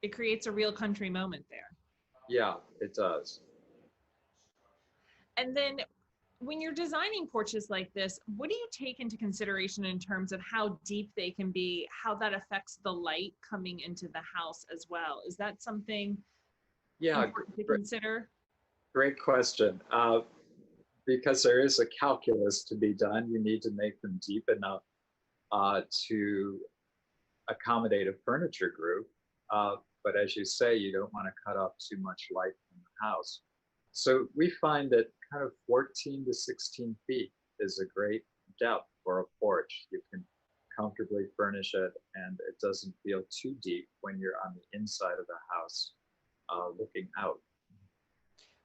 It creates a real country moment there. Yeah, it does. And then when you're designing porches like this, what do you take into consideration in terms of how deep they can be, how that affects the light coming into the house as well? Is that something important to consider? Great question. Because there is a calculus to be done, you need to make them deep enough to accommodate a furniture group. But as you say, you don't want to cut off too much light from the house. So we find that kind of 14 to 16 feet is a great depth for a porch. You can comfortably furnish it, and it doesn't feel too deep when you're on the inside of the house looking out.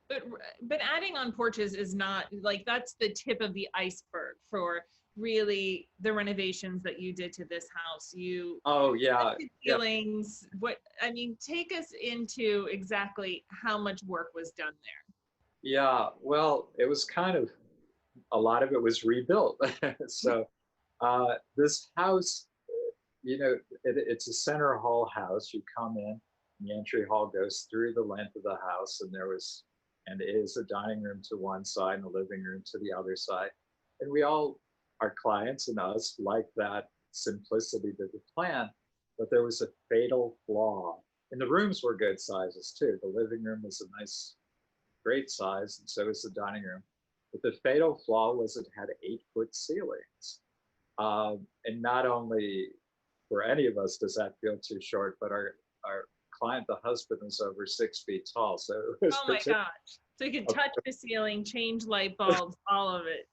But adding on porches is not, like, that's the tip of the iceberg for really the renovations that you did to this house. You ceilings, what, I mean, take us into exactly how much work was done there. Yeah, well, it was kind of, a lot of it was rebuilt. So this house, you know, it's a center hall house. You come in, and the entry hall goes through the length of the house, and there was, and is a dining room to one side and a living room to the other side. And we all, our clients and us, like that simplicity to the plan, but there was a fatal flaw. And the rooms were good sizes too. The living room was a nice, great size, and so was the dining room. But the fatal flaw was it had 8-foot ceilings. And not only for any of us does that feel too short, but our client, the husband, was over 6 feet tall. So it was oh my gosh. So you could touch the ceiling, change light bulbs, all of it.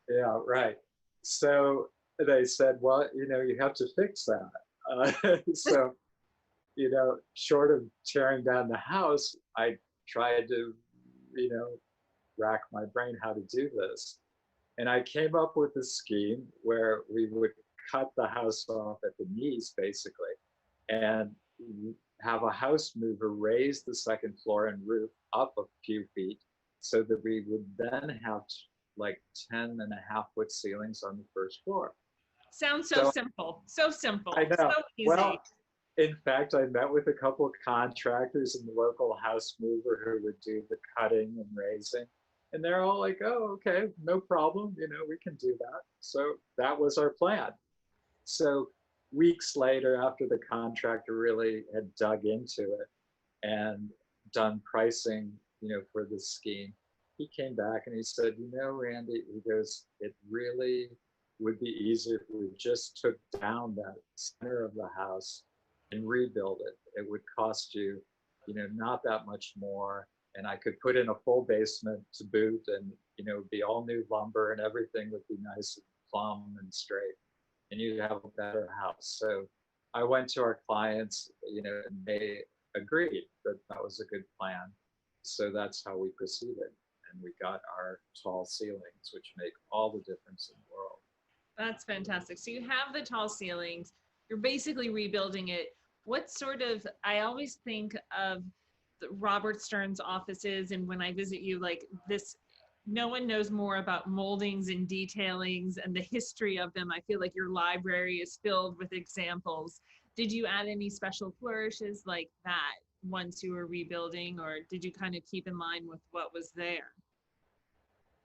Yeah, right. So they said, well, you know, you have to fix that. So, you know, short of tearing down the house, I tried to, you know, rack my brain how to do this. And I came up with a scheme where we would cut the house off at the knees, basically, and have a house mover raise the second floor and roof up a few feet so that we would then have like 10.5-foot ceilings on the first floor. Sounds so simple. So simple. I know. So easy. Well, in fact, I met with a couple of contractors and the local house mover who would do the cutting and raising. And they're all like, oh, okay, no problem. You know, we can do that. So that was our plan. So weeks later, after the contractor really had dug into it and done pricing, you know, for the scheme, he came back and he said, you know, Randy, he goes, it really would be easier if we just took down that center of the house and rebuild it. It would cost you, you know, not that much more. And I could put in a full basement to boot, and, you know, it'd be all new lumber and everything would be nice and plumb and straight, and you'd have a better house. So I went to our clients, you know, and they agreed that that was a good plan. So that's how we proceeded. And we got our tall ceilings, which make all the difference in the world. That's fantastic. So you have the tall ceilings, you're basically rebuilding it. What sort of, I always think of Robert Stern's offices, and when I visit you, like this, no one knows more about moldings and detailings and the history of them. I feel like your library is filled with examples. Did you add any special flourishes like that once you were rebuilding, or did you kind of keep in line with what was there?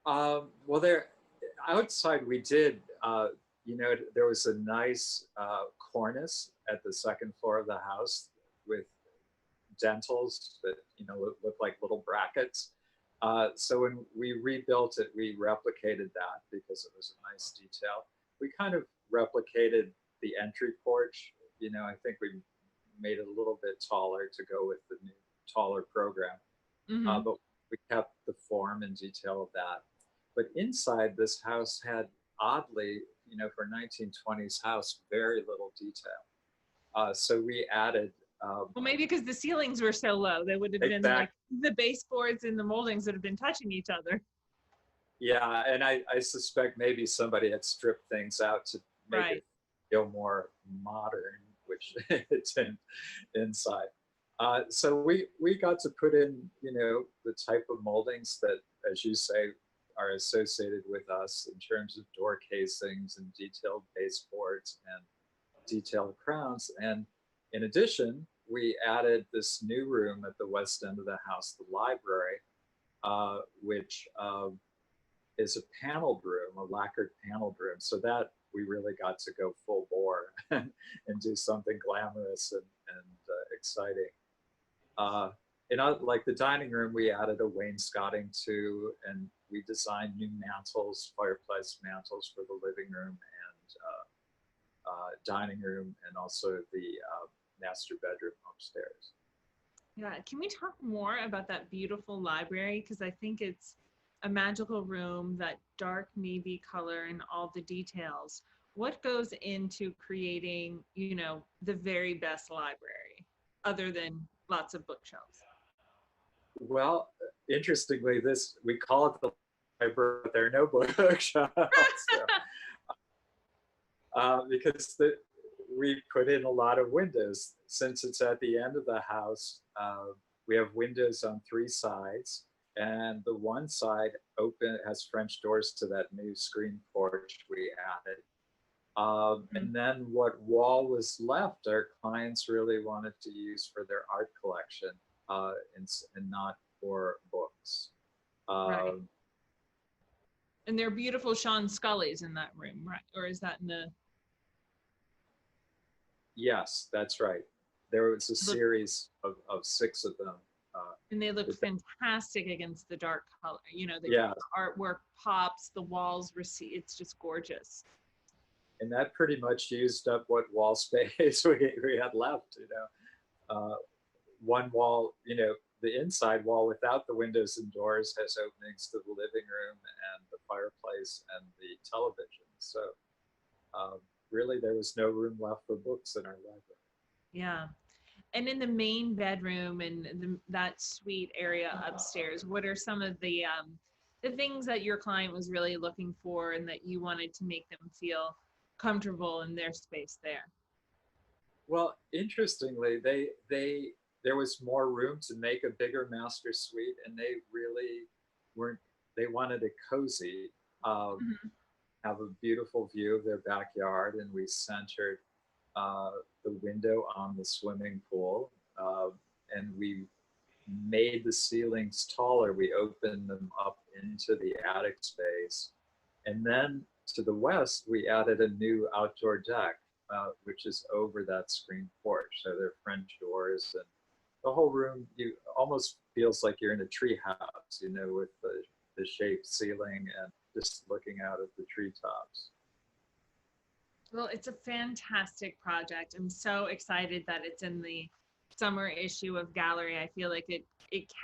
Well, there, outside we did, you know, there was a nice cornice at the second floor of the house with dentals that, you know, look like little brackets. So when we rebuilt it, we replicated that because it was a nice detail. We kind of replicated the entry porch. You know, I think we made it a little bit taller to go with the new taller program, but we kept the form and detail of that. But inside, this house had, oddly, you know, for 1920s house, very little detail. So we added. Well, maybe because the ceilings were so low, they would have been like the baseboards and the moldings would have been touching each other. Yeah, and I suspect maybe somebody had stripped things out to make it feel more modern, which it's inside. So we got to put in, you know, the type of moldings that, as you say, are associated with us in terms of door casings and detailed baseboards and detailed crowns. And in addition, we added this new room at the west end of the house, the library, which is a paneled room, a lacquered paneled room. So that we really got to go full bore and do something glamorous and exciting. Like the dining room, we added a wainscoting to, and we designed new mantles, fireplace mantles for the living room and dining room, and also the master bedroom upstairs. Yeah, can we talk more about that beautiful library? Because I think it's a magical room, that dark navy color and all the details. What goes into creating, you know, the very best library, other than lots of bookshelves? Well, interestingly, we call it the library, but there are no bookshelves. Because we put in a lot of windows. Since it's at the end of the house, we have windows on 3 sides, and the one side has French doors to that new screen porch we added. And then what wall was left, our clients really wanted to use for their art collection, and not for books. Right. And there are beautiful Sean Scully's in that room, right? Or is that in the... Yes, that's right. There was a series of 6 of them. And they look fantastic against the dark color. You know, the artwork pops, the walls recede. It's just gorgeous. And that pretty much used up what wall space we had left, you know. One wall, you know, the inside wall without the windows and doors has openings to the living room and the fireplace and the television. So really there was no room left for books in our library. Yeah. And in the main bedroom and that suite area upstairs, what are some of the things that your client was really looking for and that you wanted to make them feel comfortable in their space there? Well, interestingly, there was more room to make a bigger master suite, and they really they wanted it cozy, have a beautiful view of their backyard, and we centered the window on the swimming pool, and we made the ceilings taller. We opened them up into the attic space. And then to the west, we added a new outdoor deck, which is over that screen porch. So there are French doors, and the whole room, you almost feels like you're in a tree house, you know, with the shaped ceiling and just looking out at the treetops. Well, it's a fantastic project. I'm so excited that it's in the summer issue of Galerie. I feel like it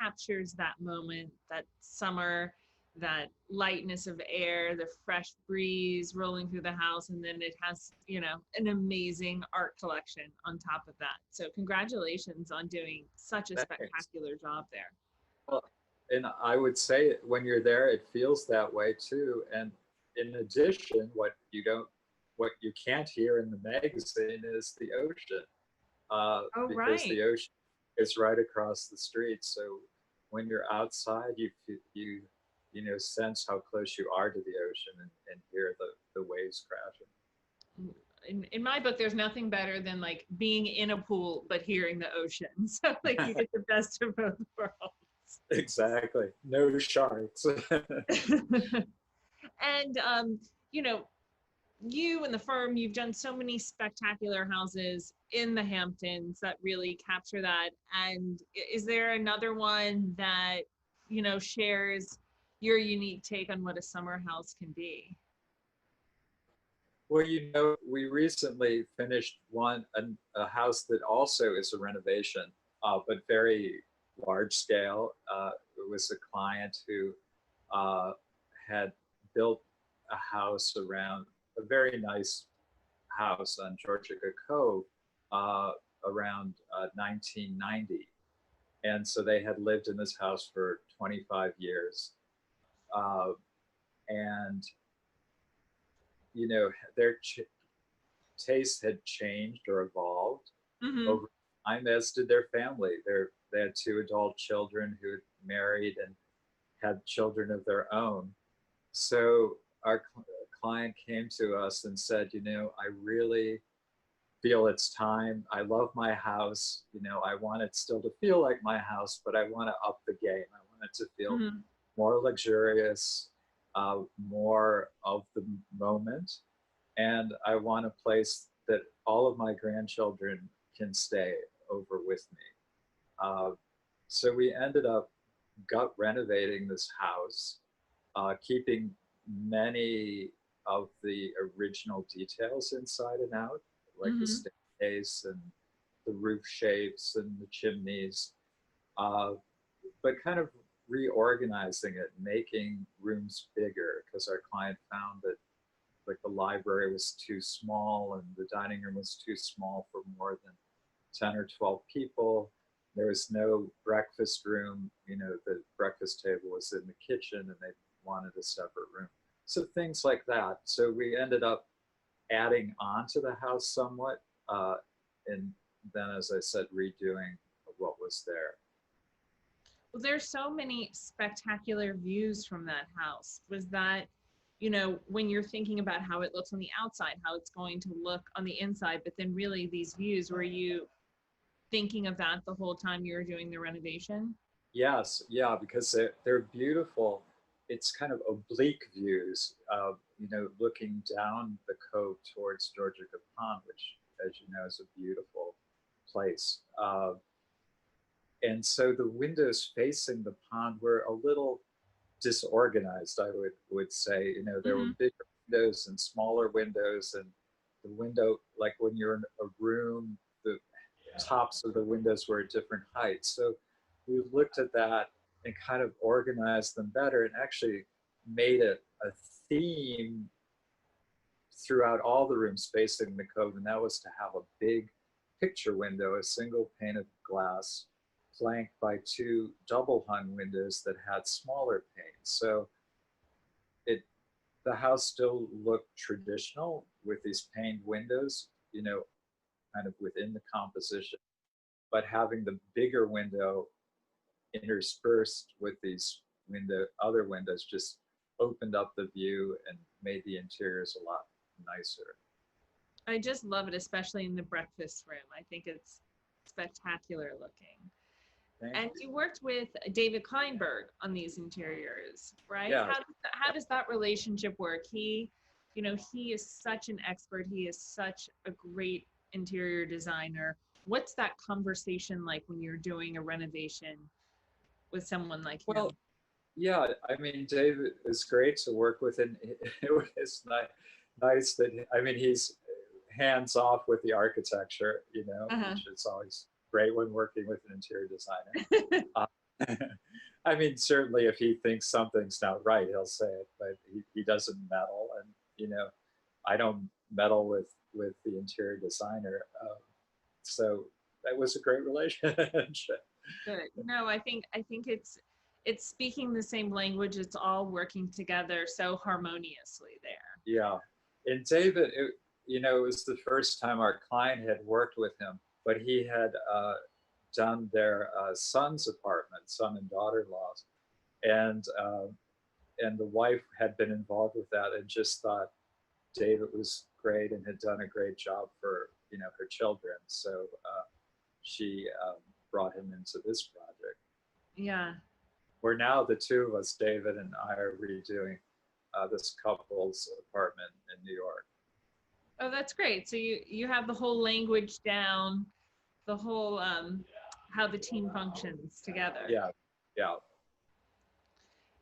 captures that moment, that summer, that lightness of air, the fresh breeze rolling through the house, and then it has, you know, an amazing art collection on top of that. So congratulations on doing such a spectacular job there. Well, and I would say when you're there, it feels that way too. And in addition, what you can't hear in the magazine is the ocean, because the ocean is right across the street. So when you're outside, you know, sense how close you are to the ocean and hear the waves crashing. In my book, there's nothing better than like being in a pool but hearing the ocean. So like you get the best of both worlds. Exactly. No sharks. And you know, you and the firm, you've done so many spectacular houses in the Hamptons that really capture that. And is there another one that shares your unique take on what a summer house can be. Well, we recently finished a house that also is a renovation, but very large scale. It was a client who had built a house around a very nice house on Georgia Cove around 1990. And so they had lived in this house for 25 years. And, their taste had changed or evolved over time, as did their family. They had 2 adult children who had married and had children of their own. So our client came to us and said, I really feel it's time. I love my house. I want it still to feel like my house, but I want to up the game. I want it to feel more luxurious, more of the moment. And I want a place that all of my grandchildren can stay over with me. So we ended up gut renovating this house, keeping many of the original details inside and out, like the staircase and the roof shapes and the chimneys, but kind of reorganizing it, making rooms bigger, because our client found that like the library was too small and the dining room was too small for more than 10 or 12 people. There was no breakfast room. The breakfast table was in the kitchen and they wanted a separate room. So things like that. So we ended up adding on to the house somewhat, and then, as I said, redoing what was there. Well, there's so many spectacular views from that house. Was that, when you're thinking about how it looks on the outside, how it's going to look on the inside, but then really these views, were you thinking of that the whole time you were doing the renovation? Yes, yeah, because they're beautiful. It's kind of oblique views, looking down the cove towards Georgia Pond, which, as you know, is a beautiful place. And so the windows facing the pond were a little disorganized, I would say. There were bigger windows and smaller windows, and the window, like when you're in a room, the tops of the windows were at different heights. So we looked at that and kind of organized them better, and actually made it a theme throughout all the rooms facing the cove, and that was to have a big picture window, a single pane of glass, flanked by 2 double hung windows that had smaller panes. So the house still looked traditional with these paned windows, kind of within the composition, but having the bigger window interspersed with these other windows just opened up the view and made the interiors a lot nicer. I just love it, especially in the breakfast room. I think it's spectacular looking. And you worked with David Kleinberg on these interiors, right? Yeah. How does that relationship work? He is such an expert. He is such a great interior designer. What's that conversation like when you're doing a renovation with someone like him? Well, yeah, I mean, David is great to work with, and it's nice that, he's hands off with the architecture, which is always great when working with an interior designer. Certainly if he thinks something's not right, he'll say it, but he doesn't meddle, and I don't meddle with the interior designer. So that was a great relationship. Good. No, I think it's speaking the same language. It's all working together so harmoniously there. Yeah, and David, it was the first time our client had worked with him, but he had done their son's apartment, son and daughter-in-laws, and the wife had been involved with that and just thought David was great and had done a great job for her children. So she brought him into this project. Yeah. Where now the 2 of us, David and I, are redoing this couple's apartment in New York. Oh, that's great. So you have the whole language down, the whole how the team functions together. Yeah.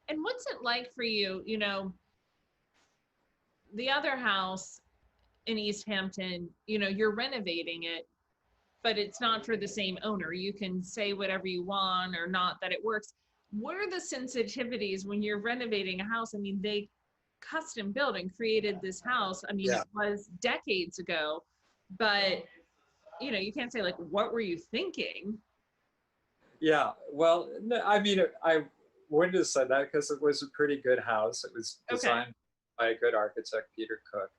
And what's it like for you, you know, the other house in East Hampton, you know, you're renovating it, but it's not for the same owner. You can say whatever you want or not that it works. What are the sensitivities when you're renovating a house? I mean, they custom built and created this house. I mean, Yeah. it was decades ago, but you know, you can't say like, what were you thinking? Yeah, well, no, I mean, I wouldn't have said that because it was a pretty good house. It was Okay. designed by a good architect, Peter Cook,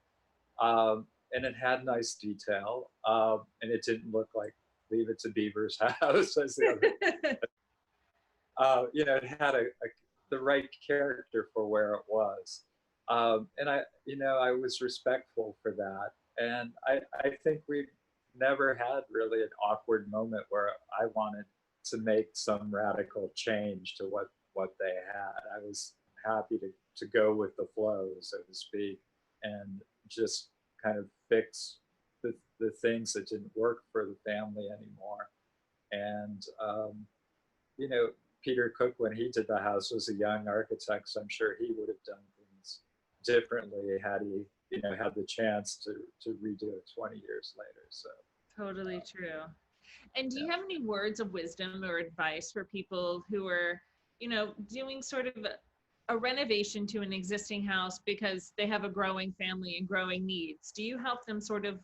and it had nice detail, and it didn't look like Leave It to Beaver's house as the other. You know, it had the right character for where it was, and I was respectful for that, and I think we never had really an awkward moment where I wanted to make some radical change to what they had. I was happy to go with the flow, so to speak, and just kind of fix the things that didn't work for the family anymore. And you know, Peter Cook, when he did the house, was a young architect, so I'm sure he would have done things differently had he, you know, had the chance to redo it 20 years later. So Totally true. And do you yeah. have any words of wisdom or advice for people who are, you know, doing sort of a renovation to an existing house because they have a growing family and growing needs? Do you help them sort of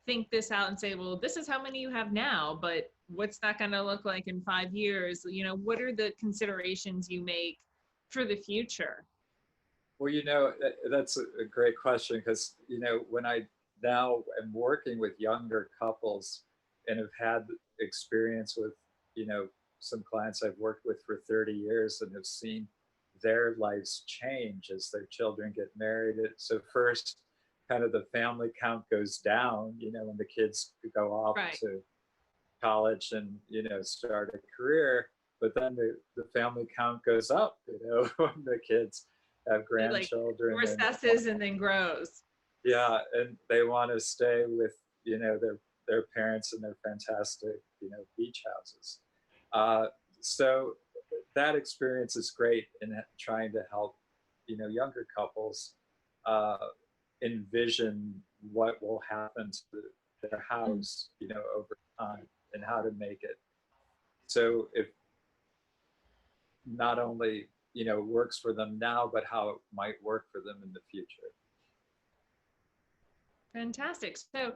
think this out and say, well, this is how many you have now, but what's that going to look like in 5 years? You know, what are the considerations you make for the future? Well, you know, that's a great question because, you know, when I now am working with younger couples and have had experience with, you know, some clients I've worked with for 30 years and have seen their lives change as their children get married. So first, kind of the family count goes down, you know, when the kids go off Right. to college and, you know, start a career, but then the family count goes up, you know, when the kids have grandchildren. Like recesses and then grows. Yeah, and they want to stay with, you know, their parents and their fantastic, you know, beach houses. So that experience is great in trying to help, you know, younger couples envision what will happen to their house, you know, over time and how to make it so if not only, you know, works for them now, but how it might work for them in the future. Fantastic. So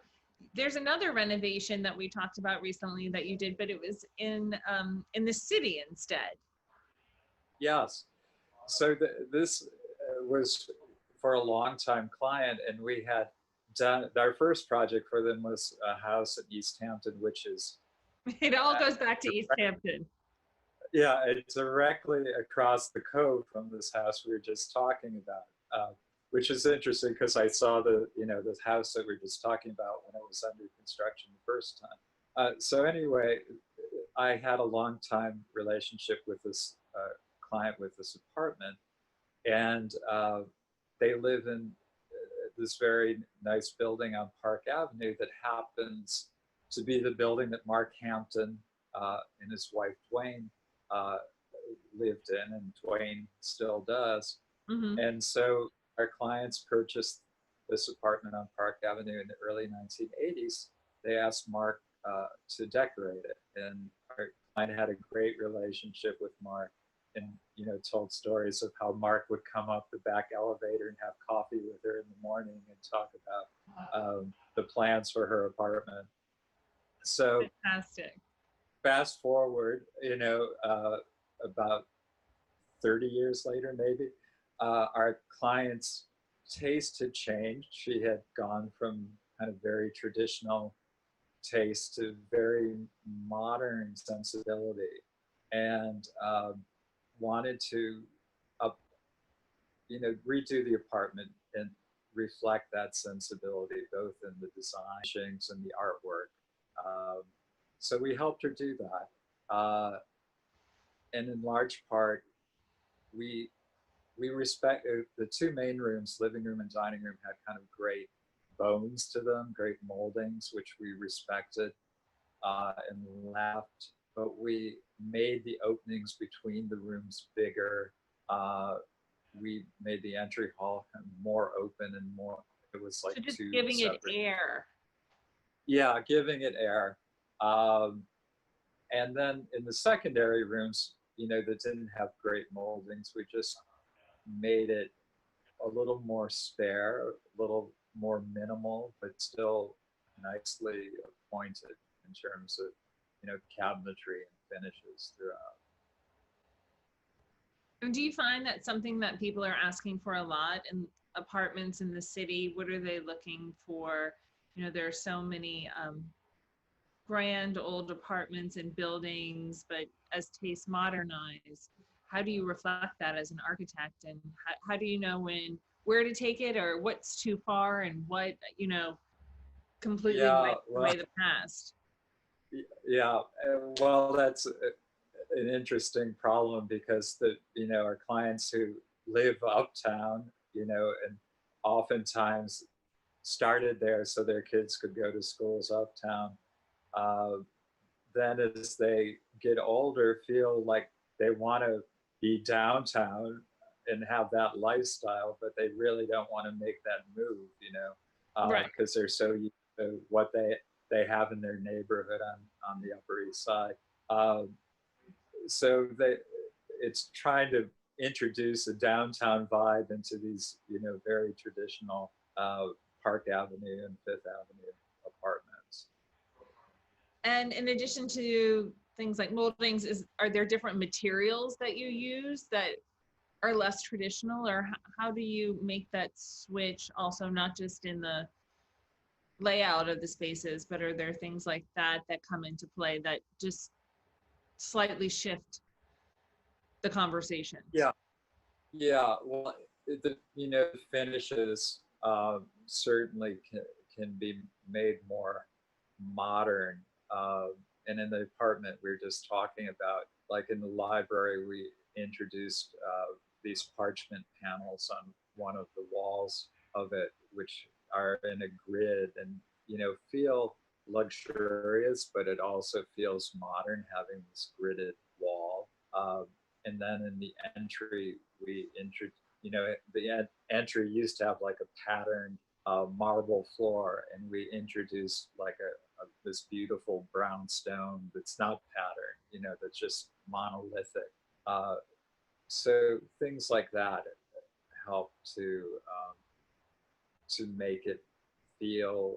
there's another renovation that we talked about recently that you did, but it was in the city instead. Yes. So this was for a long-time client, and we had done our first project for them was a house in East Hampton, which is It all goes back to East Hampton. yeah, it's directly across the cove from this house we were just talking about, which is interesting because I saw this house that we were just talking about when it was under construction the first time. So anyway, I had a long time relationship with this client with this apartment, and they live in this very nice building on Park Avenue that happens to be the building that Mark Hampton and his wife Dwayne lived in, and Dwayne still does. Mm-hmm. And so our clients purchased this apartment on Park Avenue in the early 1980s. They asked Mark to decorate it, and our client had a great relationship with Mark, and you know, told stories of how Mark would come up the back elevator and have coffee with her in the morning and talk about the plans for her apartment. So fantastic. Fast forward, you know, about 30 years later, maybe, our client's taste had changed. She had gone from kind of very traditional taste to very modern sensibility, and wanted to, redo the apartment and reflect that sensibility, both in the design and the artwork. So we helped her do that, and in large part, we respect the two main rooms, living room and dining room, had kind of great bones to them, great moldings, which we respected and left. But we made the openings between the rooms bigger, we made the entry hall kind of more open and more, it was like So just two giving it separate. air. Yeah, giving it air. And then in the secondary rooms, you know, that didn't have great moldings, we just made it a little more spare, a little more minimal, but still nicely appointed in terms of, you know, cabinetry and finishes throughout. And do you find that something that people are asking for a lot in apartments in the city? What are they looking for? You know, there are so many grand old apartments and buildings, but as tastes modernize, how do you reflect that as an architect? And how do you know where to take it, or what's too far, and what, you know, completely wipe away the past? Yeah, well, that's an interesting problem, because you know, our clients who live uptown, you know, and oftentimes started there so their kids could go to schools uptown. Then as they get older, feel like they want to be downtown and have that lifestyle, but they really don't want to make that move, you know, Right. because they're so used to what they have in their neighborhood on the Upper East Side. So it's trying to introduce a downtown vibe into these, you know, very traditional Park Avenue and Fifth Avenue apartments. And in addition to things like moldings, are there different materials that you use that are less traditional, or how do you make that switch also, not just in the layout of the spaces, but are there things like that come into play that just slightly shift the conversation? Yeah, well, you know, finishes certainly can be made more modern. And in the apartment we were just talking about, like in the library, we introduced these parchment panels on one of the walls of it, which are in a grid and, you know, feel luxurious, but it also feels modern having this gridded wall. And then in the entry, we introduced, you know, the entry used to have like a patterned marble floor, and we introduced like this beautiful brown stone that's not patterned, you know, that's just monolithic. So things like that help to make it feel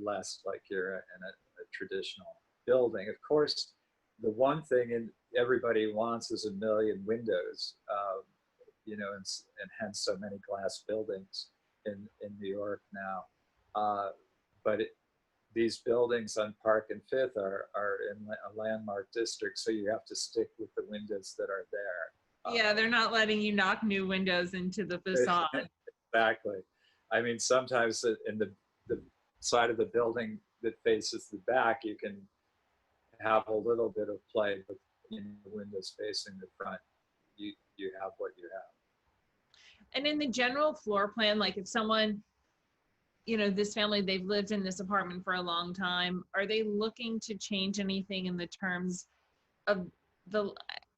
less like you're in a traditional building. Of course, the one thing everybody wants is a million windows, you know, and hence so many glass buildings in New York now. But these buildings on Park and Fifth are in a landmark district, so you have to stick with the windows that are there. Yeah, they're not letting you knock new windows into the facade. Exactly. I mean, sometimes in the side of the building that faces the back, you can have a little bit of play, but in the windows facing the front, you have what you have. And in the general floor plan, like if someone, you know, this family, they've lived in this apartment for a long time, are they looking to change anything in the terms of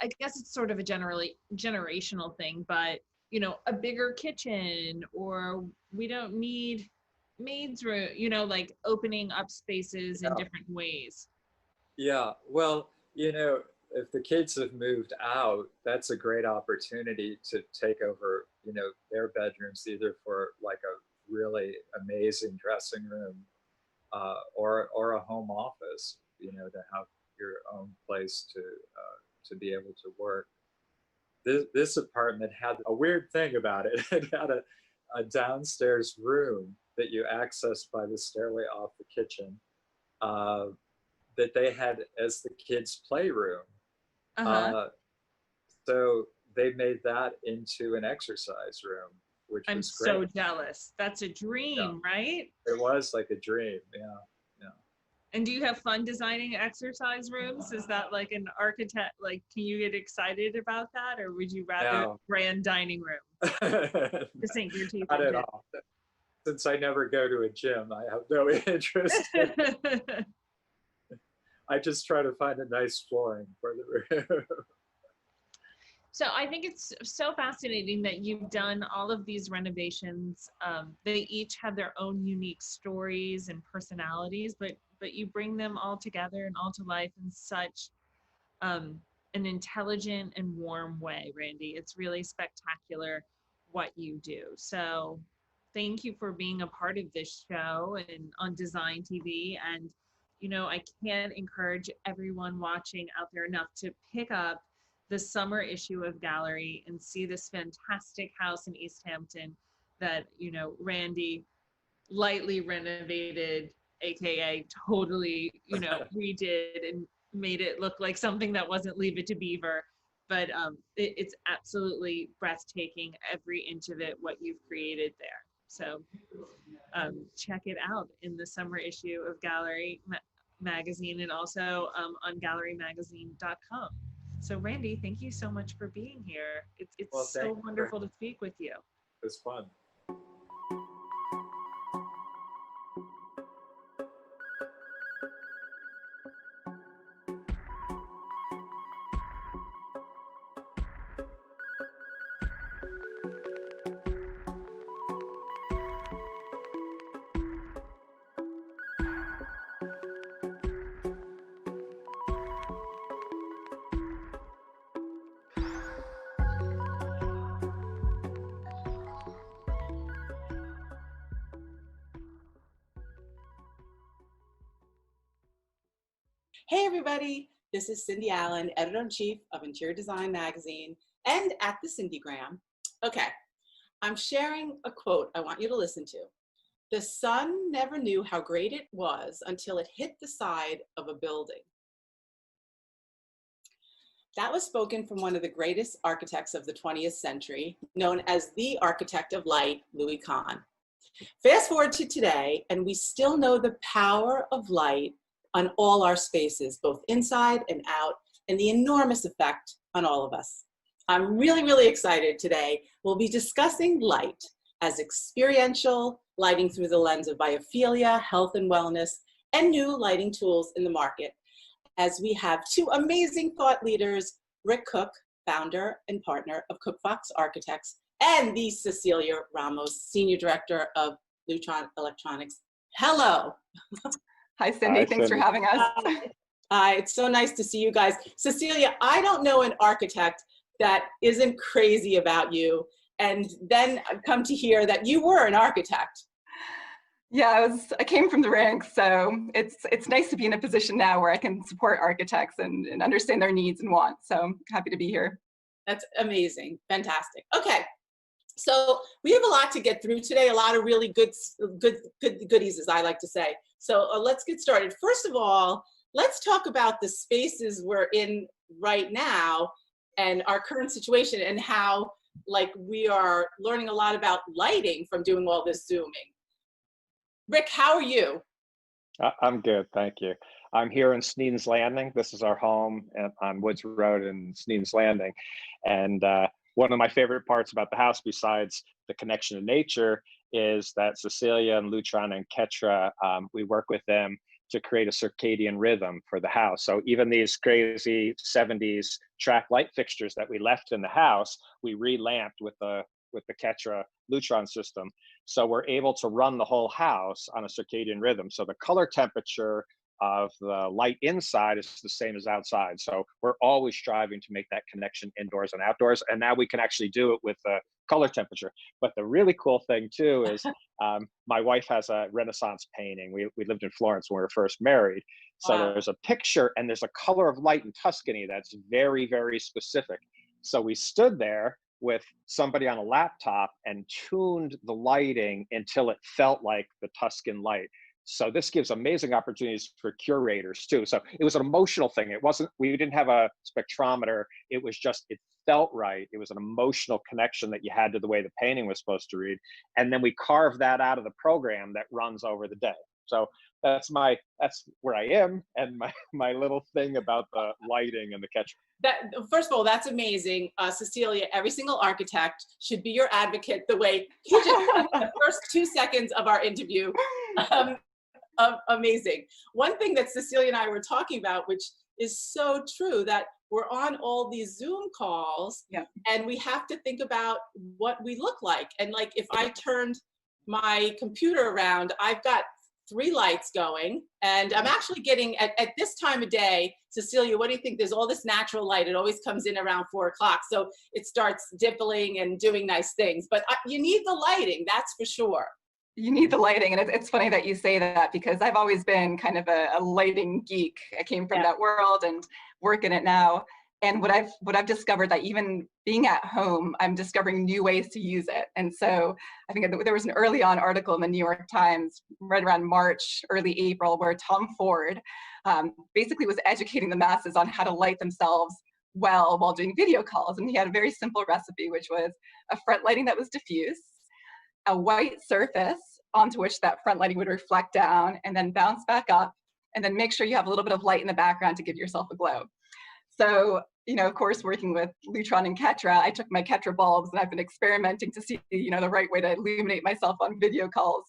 I guess it's sort of a generational thing, but, you know, a bigger kitchen, or we don't need maids room, you know, like opening up spaces in different ways? Yeah, well, you know, if the kids have moved out, that's a great opportunity to take over, you know, their bedrooms, either for like a really amazing dressing room or a home office, you know, to have your own place to be able to work. This apartment had a weird thing about it. It had a downstairs room that you accessed by the stairway off the kitchen that they had as the kids' playroom. So they made that into an exercise room, which was great. I'm so jealous. That's a dream, right? It was like a dream, yeah. And do you have fun designing exercise rooms? Is that like an architect, like, can you get excited about that? Or would you rather a grand dining room to sink your teeth Not into? at all. Since I never go to a gym, I have no interest in it. I just try to find a nice flooring for the room. So I think it's so fascinating that you've done all of these renovations. They each have their own unique stories and personalities, but you bring them all together and all to life in such an intelligent and warm way, Randy. It's really spectacular what you do. So thank you for being a part of this show and on DesignTV. And, you know, I can't encourage everyone watching out there enough to pick up the summer issue of Galerie and see this fantastic house in East Hampton that, you know, Randy lightly renovated, AKA totally, you know, redid and made it look like something that wasn't Leave It to Beaver. But it's absolutely breathtaking, every inch of it, what you've created there. So check it out in the summer issue of Galerie magazine, and also on galeriemagazine.com. So Randy, thank you so much for being here. It's Well, so wonderful to speak with you. It was fun. Hey everybody, this is Cindy Allen, Editor-in-Chief of Interior Design Magazine and at the Cindygram. Okay, I'm sharing a quote I want you to listen to. The sun never knew how great it was until it hit the side of a building. That was spoken from one of the greatest architects of the 20th century, known as the architect of light, Louis Kahn. Fast forward to today, and we still know the power of light on all our spaces, both inside and out, and the enormous effect on all of us. I'm really, really excited today. We'll be discussing light as experiential, lighting through the lens of biophilia, health and wellness, and new lighting tools in the market, as we have two amazing thought leaders, Rick Cook, founder and partner of Cook Fox Architects, and the Cecilia Ramos, Senior Director of Lutron Electronics. Hello. Hi, Cindy. Hi, Thanks for Cindy. having us. Hi, it's so nice to see you guys. Cecilia, I don't know an architect that isn't crazy about you, and then come to hear that you were an architect. Yeah, I came from the ranks, so it's nice to be in a position now where I can support architects and understand their needs and wants. So I'm happy to be here. That's amazing. Fantastic. Okay. So we have a lot to get through today, a lot of really goodies, as I like to say. So let's get started. First of all, let's talk about the spaces we're in right now and our current situation, and how we are learning a lot about lighting from doing all this Zooming. Rick, how are you? I'm good, thank you. I'm here in Sneedon's Landing. This is our home on Woods Road in Sneedon's Landing. And one of my favorite parts about the house, besides the connection to nature, is that Cecilia and Lutron and Ketra, we work with them to create a circadian rhythm for the house. So even these crazy 70s track light fixtures that we left in the house, we re-lamped with the Ketra Lutron system. So we're able to run the whole house on a circadian rhythm. So the color temperature of the light inside is the same as outside. So we're always striving to make that connection indoors and outdoors. And now we can actually do it with the color temperature. But the really cool thing too is my wife has a Renaissance painting. We lived in Florence when we were first married. So Wow. There's a picture and there's a color of light in Tuscany that's very, very specific. So we stood there with somebody on a laptop and tuned the lighting until it felt like the Tuscan light. So this gives amazing opportunities for curators too. So it was an emotional thing. It wasn't, we didn't have a spectrometer. It was just, it felt right. It was an emotional connection that you had to the way the painting was supposed to read. And then we carved that out of the program that runs over the day. So that's where I am, and my little thing about the lighting and the catch. First of all, that's amazing. Cecilia, every single architect should be your advocate the way he just did the first 2 seconds of our interview. Amazing. One thing that Cecilia and I were talking about, which is so true, that we're on all these Zoom calls, and we have to think about what we look like. And like, if I turned my computer around, I've got 3 lights going, and I'm actually getting at this time of day, Cecilia, what do you think? There's all this natural light. It always comes in around 4 o'clock. So it starts dippling and doing nice things, but you need the lighting, that's for sure. You need the lighting, and it's funny that you say that, because I've always been kind of a lighting geek. I came from that world and work in it now. And what I've discovered, that even being at home, I'm discovering new ways to use it. And so I think there was an early on article in the New York Times right around March, early April, where Tom Ford basically was educating the masses on how to light themselves well while doing video calls. And he had a very simple recipe, which was a front lighting that was diffuse, a white surface onto which that front lighting would reflect down and then bounce back up, and then make sure you have a little bit of light in the background to give yourself a glow. So, you know, of course, working with Lutron and Ketra, I took my Ketra bulbs and I've been experimenting to see, you know, the right way to illuminate myself on video calls.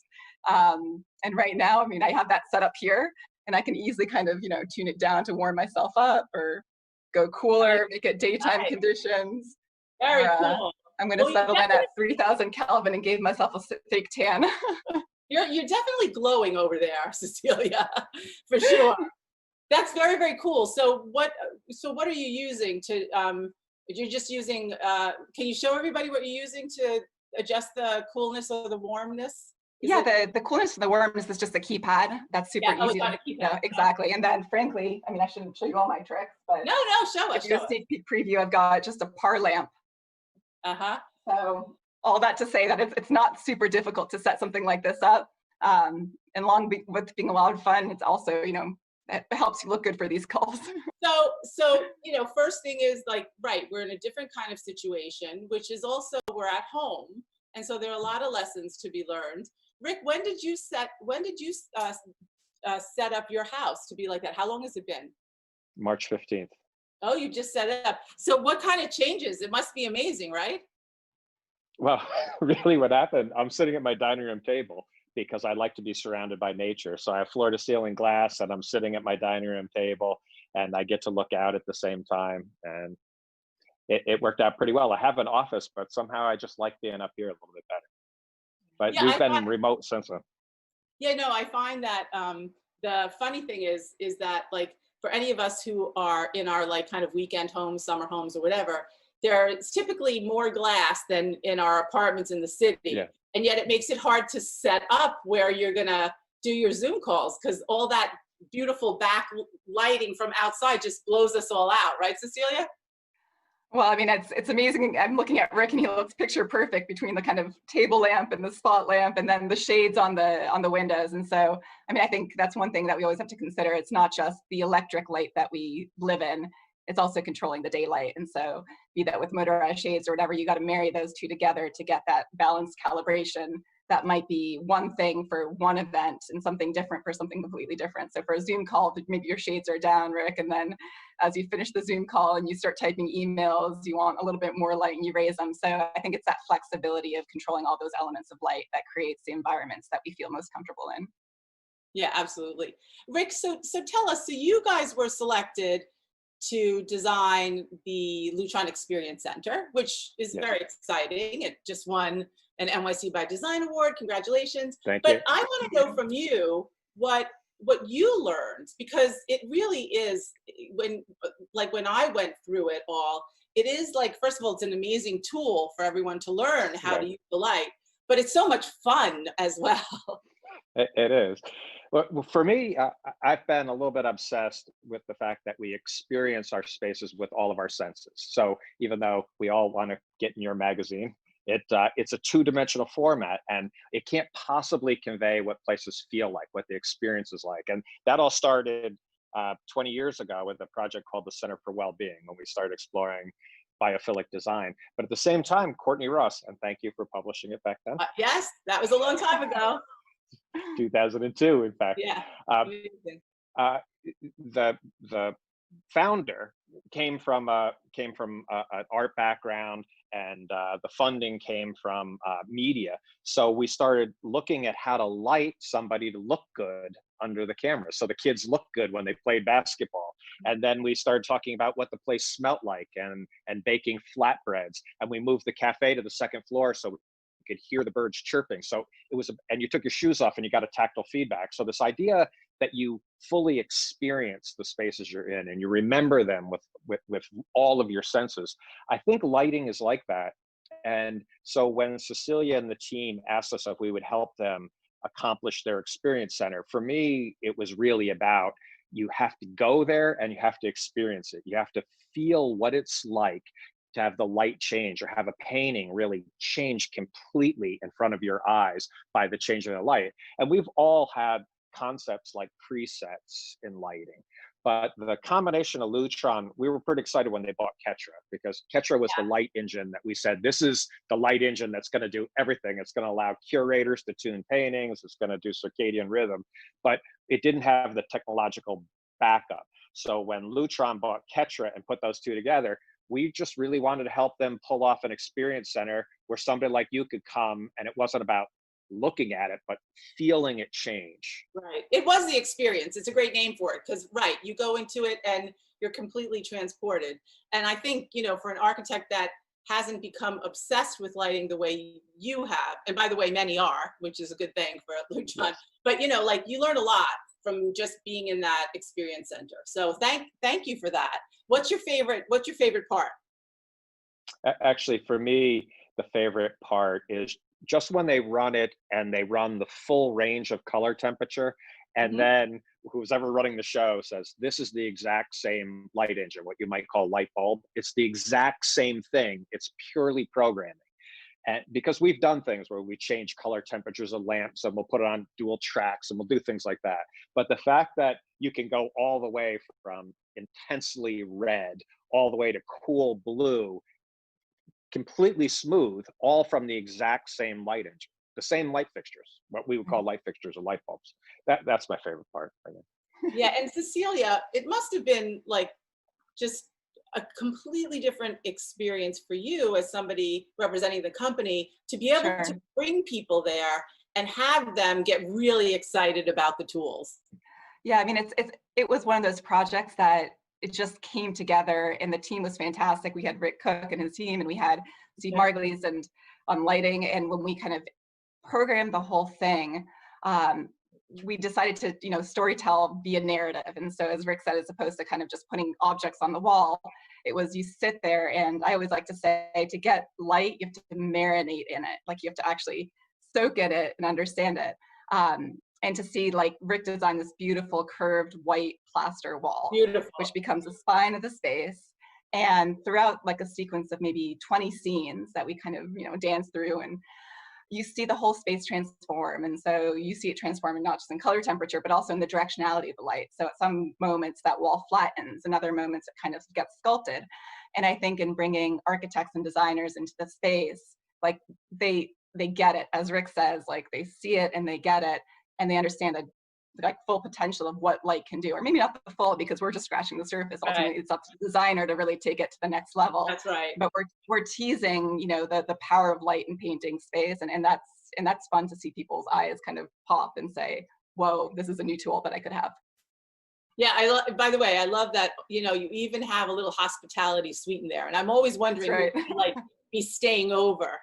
And right now, I mean, I have that set up here, and I can easily kind of, you know, tune it down to warm myself up or go cooler, make it daytime conditions. Very cool. I'm going to settle in at 3,000 Kelvin and gave myself a fake tan. You're definitely glowing over there, Cecilia, for sure. That's very, very cool. So what are you using to, you're just using, can you show everybody what you're using to adjust the coolness or the warmness? The coolness of the warmness is just a keypad. That's super easy. Exactly. And then frankly, I mean, I shouldn't show you all my tricks, but no, show us. If you sneak peek preview, I've got just a par lamp. So all that to say that it's not super difficult to set something like this up. And with being a lot of fun, it's also, you know, it helps you look good for these calls. So, you know, first thing is like, right, we're in a different kind of situation, which is also we're at home. And so there are a lot of lessons to be learned. Rick, when did you set up your house to be like that? How long has it been? March 15th. Oh, you just set it up. So what kind of changes? It must be amazing, right? Well, really what happened, I'm sitting at my dining room table because I like to be surrounded by nature. So I have floor to ceiling glass, and I'm sitting at my dining room table, and I get to look out at the same time. And it worked out pretty well. I have an office, but somehow I just like being up here a little bit better. But we've been remote since then. Yeah, no, I find that the funny thing is that like for any of us who are in our like kind of weekend homes, summer homes or whatever, there's typically more glass than in our apartments in the city. Yeah. And yet it makes it hard to set up where you're gonna do your Zoom calls, because all that beautiful back lighting from outside just blows us all out, right, Cecilia? Well, I mean, it's amazing. I'm looking at Rick, and he looks picture perfect between the kind of table lamp and the spot lamp, and then the shades on the windows. And so, I mean, I think that's one thing that we always have to consider. It's not just the electric light that we live in. It's also controlling the daylight. And so be that with motorized shades or whatever, you got to marry those two together to get that balanced calibration. That might be one thing for one event and something different for something completely different. So for a Zoom call, maybe your shades are down, Rick, and then as you finish the Zoom call and you start typing emails, you want a little bit more light and you raise them. So I think it's that flexibility of controlling all those elements of light that creates the environments that we feel most comfortable in. Yeah, absolutely. Rick, so tell us, so you guys were selected to design the Lutron Experience Center, which is very exciting. It just won an NYC by Design Award. Congratulations. Thank you. But I want to know from you what you learned, because it really is, when I went through it all, it is like, first of all, it's an amazing tool for everyone to learn how to use the light, but it's so much fun as well. It is. Well, for me, I've been a little bit obsessed with the fact that we experience our spaces with all of our senses. So even though we all want to get in your magazine, it's a two-dimensional format, and it can't possibly convey what places feel like, what the experience is like. And that all started 20 years ago with a project called the Center for Wellbeing, when we started exploring biophilic design. But at the same time, Courtney Ross, and thank you for publishing it back then. Yes, that was a long time ago. 2002, in fact. Yeah. The founder came from an art background, and the funding came from media. So we started looking at how to light somebody to look good under the camera, so the kids looked good when they played basketball. And then we started talking about what the place smelled like, and baking flatbreads. And we moved the cafe to the second floor so we could hear the birds chirping. So it was, and you took your shoes off and you got a tactile feedback. So this idea that you fully experience the spaces you're in and you remember them with all of your senses. I think lighting is like that. And so when Cecilia and the team asked us if we would help them accomplish their experience center, for me, it was really about, you have to go there and you have to experience it. You have to feel what it's like to have the light change, or have a painting really change completely in front of your eyes by the change of the light. And we've all had concepts like presets in lighting, but the combination of Lutron, we were pretty excited when they bought Ketra, because Ketra was the light engine that we said, this is the light engine that's going to do everything. It's going to allow curators to tune paintings. It's going to do circadian rhythm, but it didn't have the technological backup. So when Lutron bought Ketra and put those two together, we just really wanted to help them pull off an experience center where somebody like you could come, and it wasn't about looking at it, but feeling it change. Right. It was the experience. It's a great name for it, because, right, you go into it and you're completely transported. And I think, you know, for an architect that hasn't become obsessed with lighting the way you have, and by the way, many are, which is a good thing for Lutron, yes. But, you know, like, you learn a lot from just being in that experience center. So thank you for that. What's your favorite part? Actually, for me, the favorite part is just when they run it and they run the full range of color temperature, and then who's ever running the show says, this is the exact same light engine, what you might call light bulb. It's the exact same thing. It's purely programming. And because we've done things where we change color temperatures of lamps, and we'll put it on dual tracks, and we'll do things like that. But the fact that you can go all the way from intensely red all the way to cool blue, completely smooth, all from the exact same light engine, the same light fixtures, what we would call light fixtures or light bulbs. That's my favorite part. Yeah, and Cecilia, it must have been like just a completely different experience for you as somebody representing the company to be able to bring people there and have them get really excited about the tools. Yeah, I mean, it was one of those projects that it just came together, and the team was fantastic. We had Rick Cook and his team, and we had Steve Margulies and on lighting. And when we kind of programmed the whole thing, we decided to, you know, storytell via narrative. And so, as Rick said, as opposed to kind of just putting objects on the wall, it was you sit there, and I always like to say, to get light, you have to marinate in it. Like, you have to actually soak in it and understand it. And to see, like, Rick designed this beautiful curved white plaster wall, which becomes the spine of the space. And throughout, like, a sequence of maybe 20 scenes that we kind of, you know, dance through, and you see the whole space transform. And so you see it transforming not just in color temperature, but also in the directionality of the light. So at some moments that wall flattens, and other moments it kind of gets sculpted. And I think in bringing architects and designers into the space, like, they get it, as Rick says, like, they see it and they get it, and they understand the, like, full potential of what light can do, or maybe not the full, because we're just scratching the surface. Ultimately, it's up to the designer to really take it to the next level. That's right. But we're teasing, you know, the power of light in painting space, and that's fun to see people's eyes kind of pop and say, "Whoa, this is a new tool that I could have." Yeah, by the way, I love that, you know, you even have a little hospitality suite in there, and I'm always wondering, like, be staying over.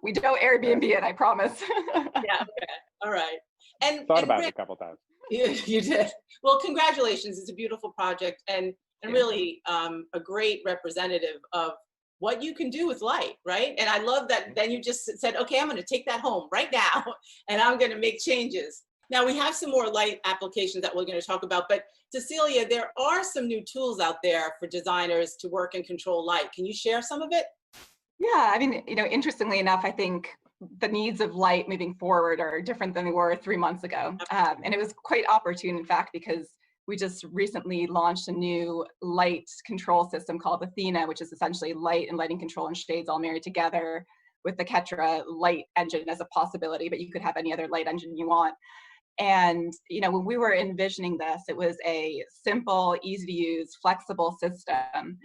We don't Airbnb it, I promise. Yeah. Okay. All right. And thought about Rick, it a couple times. You did. Well, congratulations. It's a beautiful project, and really a great representative of what you can do with light, right? And I love that then you just said, okay, I'm going to take that home right now, and I'm going to make changes. Now, we have some more light applications that we're going to talk about, but Cecilia, there are some new tools out there for designers to work and control light. Can you share some of it? Yeah, I mean, you know, interestingly enough, I think the needs of light moving forward are different than they were 3 months ago. And it was quite opportune, in fact, because we just recently launched a new light control system called Athena, which is essentially light and lighting control and shades all married together, with the Ketra light engine as a possibility, but you could have any other light engine you want. And, you know, when we were envisioning this, it was a simple, easy to use, flexible system.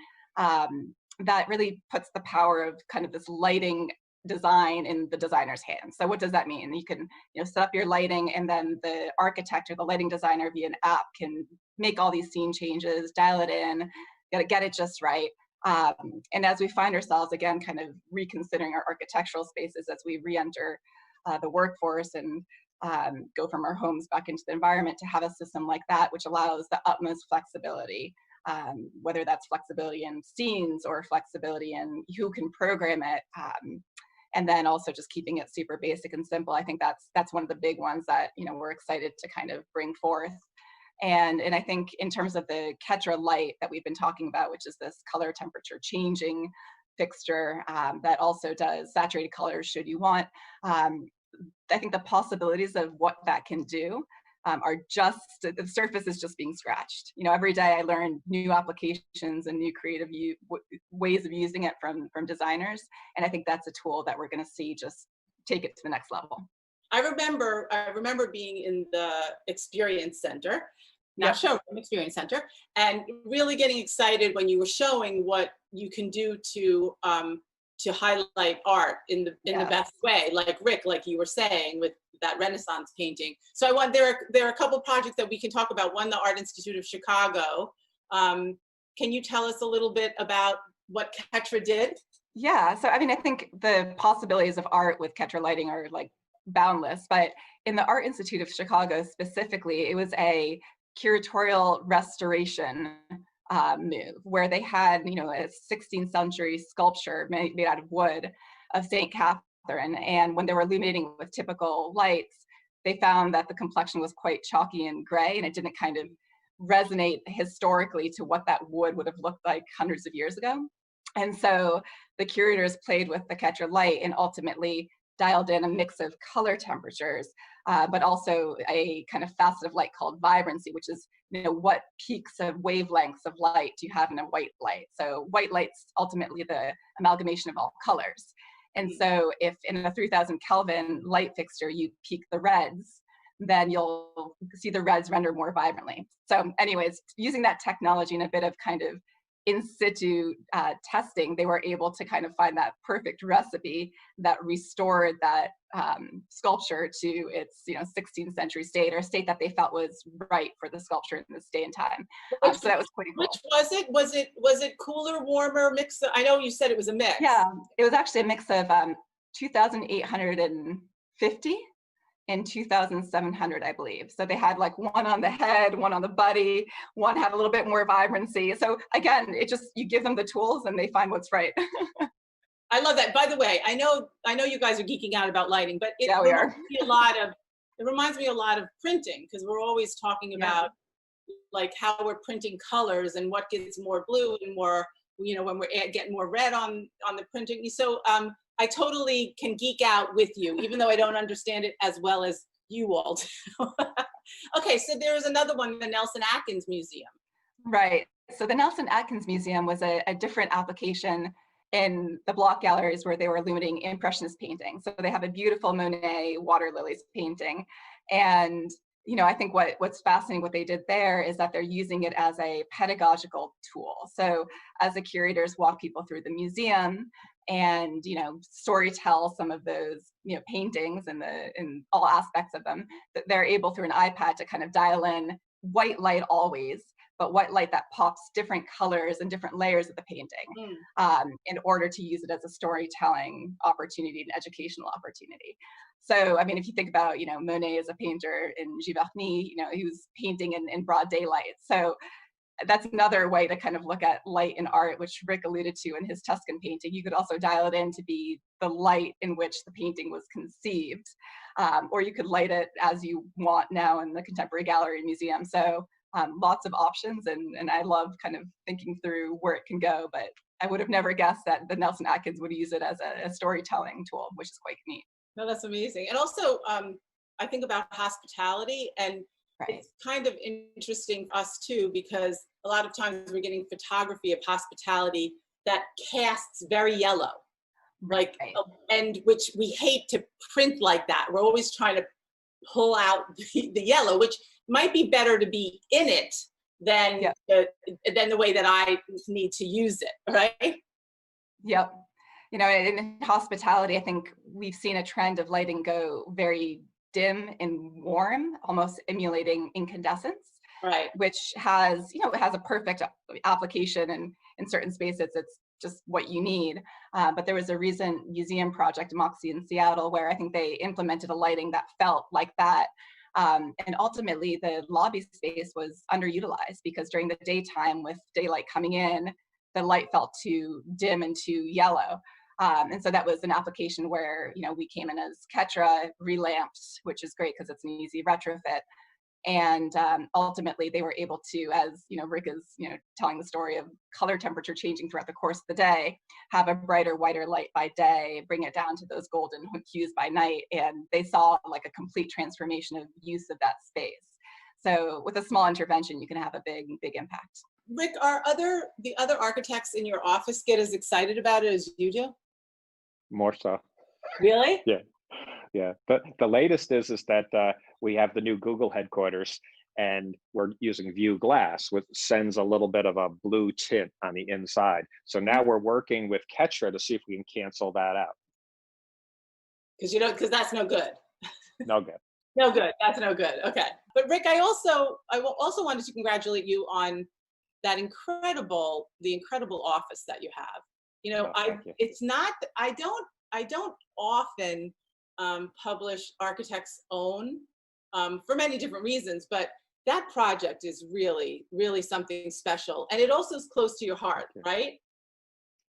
that really puts the power of kind of this lighting design in the designer's hands. So what does that mean? You can, set up your lighting, and then the architect or the lighting designer via an app can make all these scene changes, dial it in, get it just right. And as we find ourselves, again, kind of reconsidering our architectural spaces as we re-enter the workforce and go from our homes back into the environment, to have a system like that, which allows the utmost flexibility, whether that's flexibility in scenes or flexibility in who can program it. And then also just keeping it super basic and simple. I think that's one of the big ones that we're excited to kind of bring forth. And I think in terms of the Ketra light that we've been talking about, which is this color temperature changing fixture that also does saturated colors should you want. I think the possibilities of what that can do are just, the surface is just being scratched. Every day I learn new applications and new creative ways of using it from designers. And I think that's a tool that we're going to see just take it to the next level. I remember being in the experience center, not showroom, experience center, and really getting excited when you were showing what you can do to highlight art in the best way, like Rick, like you were saying, with that Renaissance painting. So there are a couple projects that we can talk about. One, the Art Institute of Chicago. Can you tell us a little bit about what Ketra did? Yeah, so I mean, I think the possibilities of art with Ketra lighting are like boundless, but in the Art Institute of Chicago specifically, it was a curatorial restoration move where they had, a 16th century sculpture made out of wood of St. Catherine. And when they were illuminating with typical lights, they found that the complexion was quite chalky and gray, and it didn't kind of resonate historically to what that wood would have looked like hundreds of years ago. And so the curators played with the Ketra light and ultimately dialed in a mix of color temperatures, but also a kind of facet of light called vibrancy, which is, what peaks of wavelengths of light do you have in a white light? So white light's ultimately the amalgamation of all colors. And so if in a 3000 Kelvin light fixture, you peak the reds, then you'll see the reds render more vibrantly. So anyways, using that technology and a bit of kind of in situ testing, they were able to kind of find that perfect recipe that restored that sculpture to its 16th century state, or a state that they felt was right for the sculpture in this day and time. So that was pretty cool. Which was it? Was it cooler, warmer, mix? I know you said it was a mix. Yeah, it was actually a mix of 2,850 and 2,700, I believe. So they had like one on the head, one on the body, one had a little bit more vibrancy. So again, you give them the tools and they find what's right. I love that. By the way, I know you guys are geeking out about lighting, but it reminds me a lot of printing, because we're always talking about like how we're printing colors and what gets more blue and more, when we're getting more red on the printing. So I totally can geek out with you, even though I don't understand it as well as you all do. Okay, so there was another one, the Nelson Atkins Museum. Right. So the Nelson Atkins Museum was a different application in the block galleries where they were illuminating Impressionist paintings. So they have a beautiful Monet Water Lilies painting. And I think what's fascinating what they did there is that they're using it as a pedagogical tool. So as the curators walk people through the museum and storytell some of those paintings and all aspects of them, that they're able through an iPad to kind of dial in white light always, but white light that pops different colors and different layers of the painting in order to use it as a storytelling opportunity, an educational opportunity. So, I mean, if you think about, Monet as a painter in Giverny, he was painting in broad daylight. So that's another way to kind of look at light in art, which Rick alluded to in his Tuscan painting. You could also dial it in to be the light in which the painting was conceived, or you could light it as you want now in the Contemporary Gallery Museum. So lots of options, and I love kind of thinking through where it can go, but I would have never guessed that the Nelson Atkins would use it as a storytelling tool, which is quite neat. No, that's amazing. And also, I think about hospitality, and it's kind of interesting for us too, because a lot of times we're getting photography of hospitality that casts very yellow, and which we hate to print like that. We're always trying to pull out the yellow, which might be better to be in it than the way that I need to use it, right? Yep. You know, in hospitality, I think we've seen a trend of lighting go very dim and warm, almost emulating incandescence, Right. which has, you know, it has a perfect application in certain spaces. It's just what you need. But there was a recent museum project, Moxie in Seattle, where I think they implemented a lighting that felt like that. And ultimately, the lobby space was underutilized because during the daytime, with daylight coming in, the light felt too dim and too yellow. And so that was an application where, you know, we came in as Ketra, relamped, which is great because it's an easy retrofit. And ultimately, they were able to, as you know, Rick is, you know, telling the story of color temperature changing throughout the course of the day, have a brighter, whiter light by day, bring it down to those golden hues by night, and they saw like a complete transformation of use of that space. So with a small intervention, you can have a big impact. Rick, are the other architects in your office get as excited about it as you do? More so. Really? Yeah. Yeah, but the latest is that we have the new Google headquarters, and we're using View Glass, which sends a little bit of a blue tint on the inside. So now we're working with Ketra to see if we can cancel that out. Because that's no good. No good. No good. That's no good. Okay. But Rick, I also wanted to congratulate you on that the incredible office that you have. You know, it's not, I don't often publish architects' own for many different reasons, but that project is really, really something special. And it also is close to your heart, right?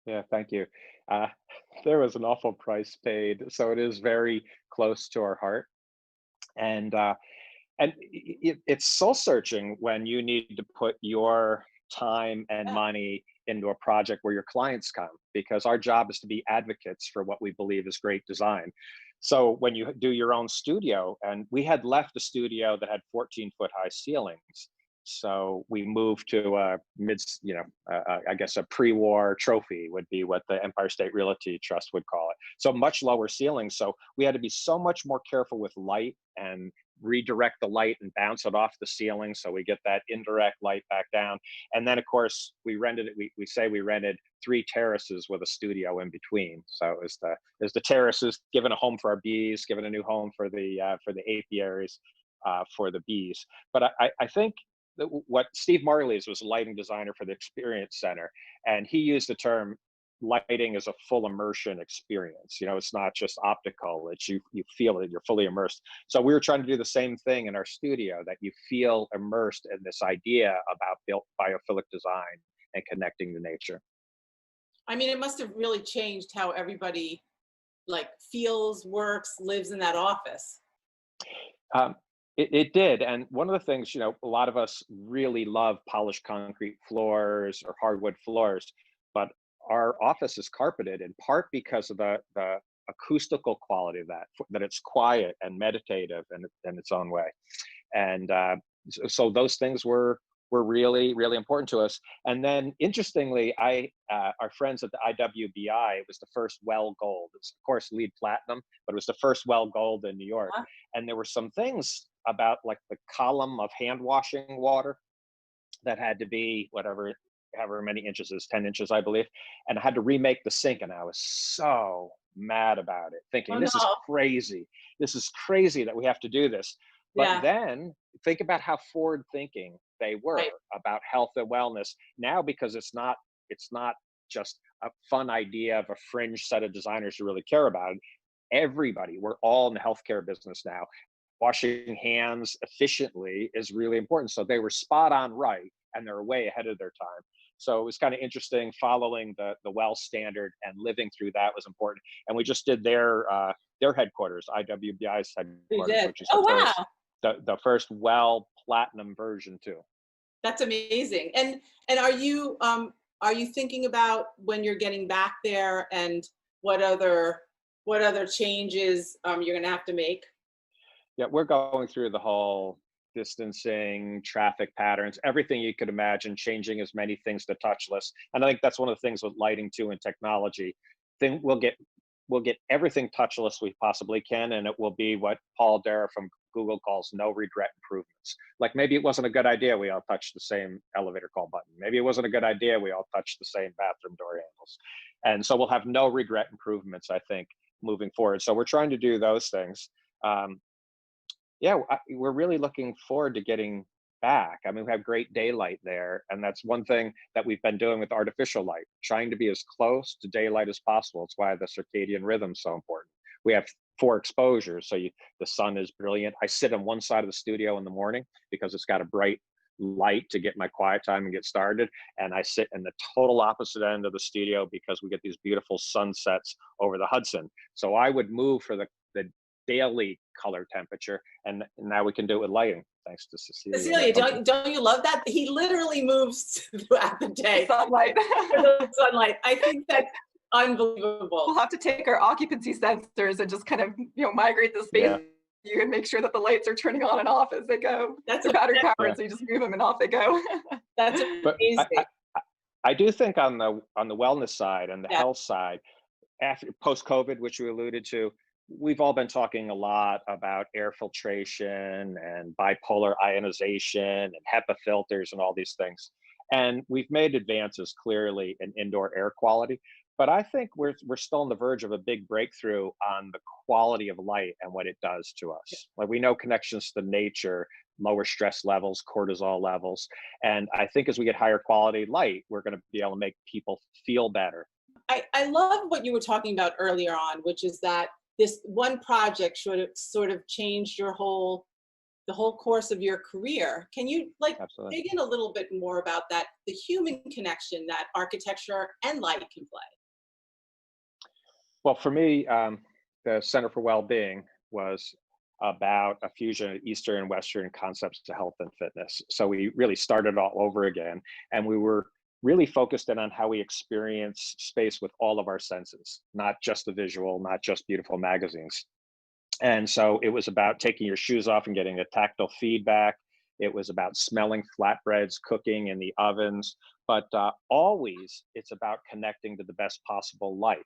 Yeah, thank you. There was an awful price paid, so it is very close to our heart. And it's soul searching when you need to put your time and money into a project where your clients come, because our job is to be advocates for what we believe is great design. So when you do your own studio, and we had left a studio that had 14-foot high ceilings, so we moved to a I guess a pre-war trophy would be what the Empire State Realty Trust would call it. So much lower ceilings. So we had to be so much more careful with light and redirect the light and bounce it off the ceiling so we get that indirect light back down. And then of course we rented it. We say we rented 3 terraces with a studio in between. So it was the terraces, given a home for our bees, given a new home for the apiaries, for the bees. But I think what Steve Marley's was a lighting designer for the Experience Center, and he used the term lighting is a full immersion experience. You know, it's not just optical, it's you feel it, you're fully immersed. So we were trying to do the same thing in our studio, that you feel immersed in this idea about built biophilic design and connecting to nature. I mean, it must have really changed how everybody like feels, works, lives in that office. It did. And one of the things, you know, a lot of us really love polished concrete floors or hardwood floors, but our office is carpeted in part because of the acoustical quality of that it's quiet and meditative in its own way. And so those things were really, really important to us. And then interestingly, our friends at the IWBI, it was the first well gold. It's of course LEED platinum, but it was the first well gold in New York. And there were some things about like the column of hand washing water that had to be however many inches is 10 inches, I believe. And I had to remake the sink, and I was so mad about it, thinking this is crazy. This is crazy that we have to do this. But then think about how forward thinking they were about health and wellness now, because it's not just a fun idea of a fringe set of designers who really care about it. Everybody, we're all in the healthcare business now. Washing hands efficiently is really important. So they were spot on right, and they're way ahead of their time. So it was kind of interesting following the well standard, and living through that was important. And we just did their headquarters, IWBI's headquarters, which is the first well platinum version too. That's amazing. And are you thinking about when you're getting back there, and what other changes you're going to have to make? Yeah, we're going through the whole distancing, traffic patterns, everything you could imagine, changing as many things to touchless. And I think that's one of the things with lighting too, and technology. Then we'll get everything touchless we possibly can, and it will be what Paul Dara from Google calls no regret improvements. Like maybe it wasn't a good idea we all touched the same elevator call button. Maybe it wasn't a good idea we all touched the same bathroom door handles. And so we'll have no regret improvements, I think, moving forward. So we're trying to do those things. We're really looking forward to getting back. I mean, we have great daylight there, and that's one thing that we've been doing with artificial light, trying to be as close to daylight as possible. It's why the circadian rhythm is so important. We have 4 exposures, so the sun is brilliant. I sit on one side of the studio in the morning because it's got a bright light to get my quiet time and get started, and I sit in the total opposite end of the studio because we get these beautiful sunsets over the Hudson. So I would move for the daily color temperature, and now we can do it with lighting, thanks to Cecilia. Cecilia, don't you love that? He literally moves throughout the day. Sunlight. The sunlight. I think that's unbelievable. We'll have to take our occupancy sensors and just kind of, migrate the space. Yeah. You and make sure that the lights are turning on and off as they go. That's the battery powered, yeah. so you just move them and off they go. That's amazing. I do think on the wellness side and the health side, after post-COVID, which we alluded to, we've all been talking a lot about air filtration and bipolar ionization and HEPA filters and all these things. And we've made advances clearly in indoor air quality, but I think we're still on the verge of a big breakthrough on the quality of light and what it does to us. Like we know connections to nature, lower stress levels, cortisol levels. And I think as we get higher quality light, we're going to be able to make people feel better. I love what you were talking about earlier on, which is that this one project should have sort of changed the whole course of your career. Can you Absolutely. dig in a little bit more about that, the human connection that architecture and light can play? Well, for me, the Center for Wellbeing was about a fusion of Eastern and Western concepts to health and fitness. So we really started all over again, and we were really focused in on how we experience space with all of our senses, not just the visual, not just beautiful magazines. And so it was about taking your shoes off and getting a tactile feedback. It was about smelling flatbreads, cooking in the ovens, but always it's about connecting to the best possible light.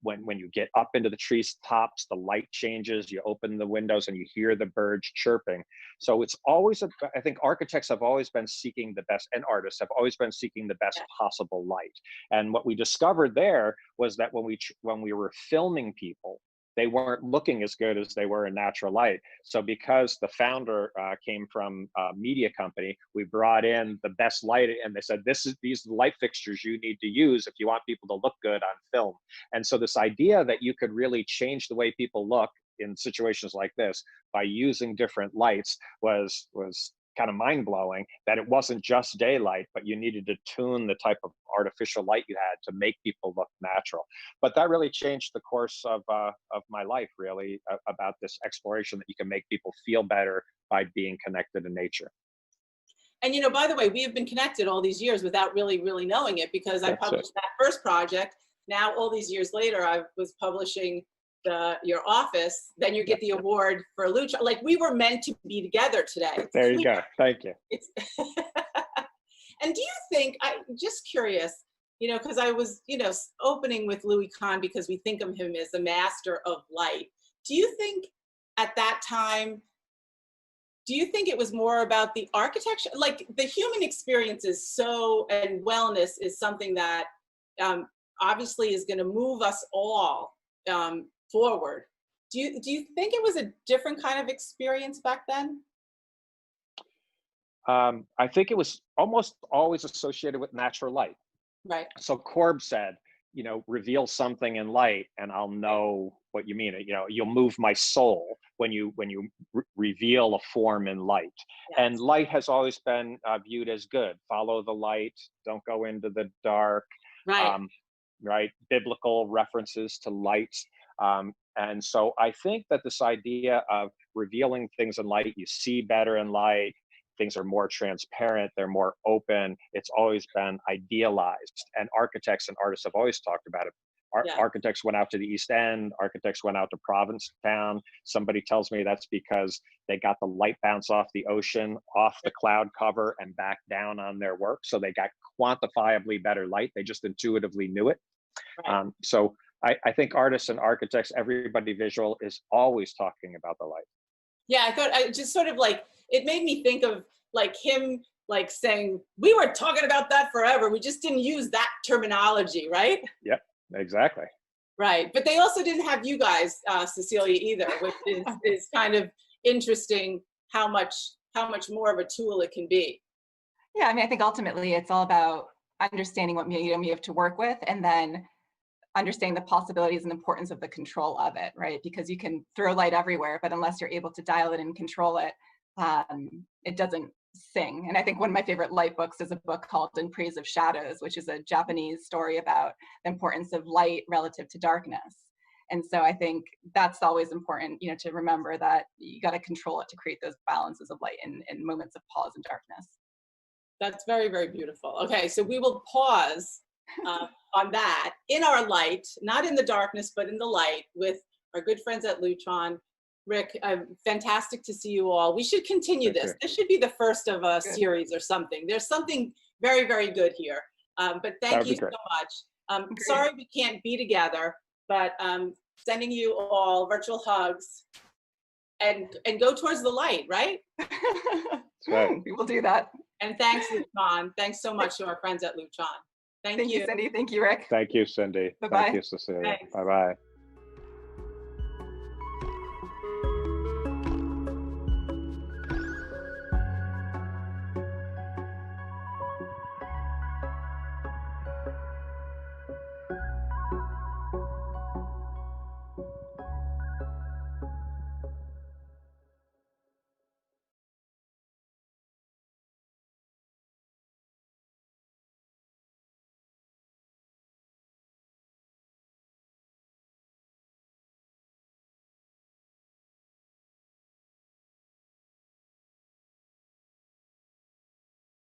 When you get up into the tree tops, the light changes, you open the windows and you hear the birds chirping. So it's always, I think architects have always been seeking the best, and artists have always been seeking the best possible light. And what we discovered there was that when we were filming people, they weren't looking as good as they were in natural light. So because the founder came from a media company, we brought in the best light, and they said, these are the light fixtures you need to use if you want people to look good on film. And so this idea that you could really change the way people look in situations like this by using different lights was kind of mind-blowing, that it wasn't just daylight, but you needed to tune the type of artificial light you had to make people look natural. But that really changed the course of my life, really, about this exploration that you can make people feel better by being connected to nature. And by the way, we have been connected all these years without really knowing it, because I published that first project. Now, all these years later, I was publishing your office, then you get the award for Lutron. Like, we were meant to be together today. There you go. Thank you. And do you think, I'm just curious, because I was, opening with Louis Kahn because we think of him as a master of light. Do you think at that time, it was more about the architecture? Like, the human experience and wellness is something that obviously is going to move us all forward. Do you think it was a different kind of experience back then? I think it was almost always associated with natural light. Right. So Corb said, reveal something in light and I'll know what you mean. You'll move my soul when you reveal a form in light. Yes. And light has always been viewed as good. Follow the light, don't go into the dark. Right. Right. Biblical references to light. And so I think that this idea of revealing things in light, you see better in light, things are more transparent, they're more open. It's always been idealized. And architects and artists have always talked about it. Architects went out to the East End, architects went out to Provincetown. Somebody tells me that's because they got the light bounce off the ocean, off the cloud cover and back down on their work. So they got quantifiably better light. They just intuitively knew it. Right. So I think artists and architects, everybody visual is always talking about the light. Yeah, I thought I just sort of like, it made me think of like him like saying, we were talking about that forever. We just didn't use that terminology, right? Yep, exactly. Right. But they also didn't have you guys, Cecilia, either, which is kind of interesting how much more of a tool it can be. Yeah, I mean, I think ultimately it's all about understanding what medium you have to work with, and then understanding the possibilities and importance of the control of it, right? Because you can throw light everywhere, but unless you're able to dial it and control it, it doesn't sing. And I think one of my favorite light books is a book called In Praise of Shadows, which is a Japanese story about the importance of light relative to darkness. And so I think that's always important, you know, to remember that you got to control it to create those balances of light in moments of pause and darkness. That's very, very beautiful. Okay, so we will pause on that in our light, not in the darkness, but in the light with our good friends at Lutron. Rick, fantastic to see you all. We should continue this. This should be the first of a series or something. There's something very, very good here. But thank you so much. Sorry we can't be together, but sending you all virtual hugs and go towards the light, right? That's right. We will do that. And thanks, Lutron. Thanks so much to our friends at Lutron. Thank you, Cindy. Thank you, Rick. Thank you, Cindy. Bye-bye. Thank you, Cecilia. Bye-bye.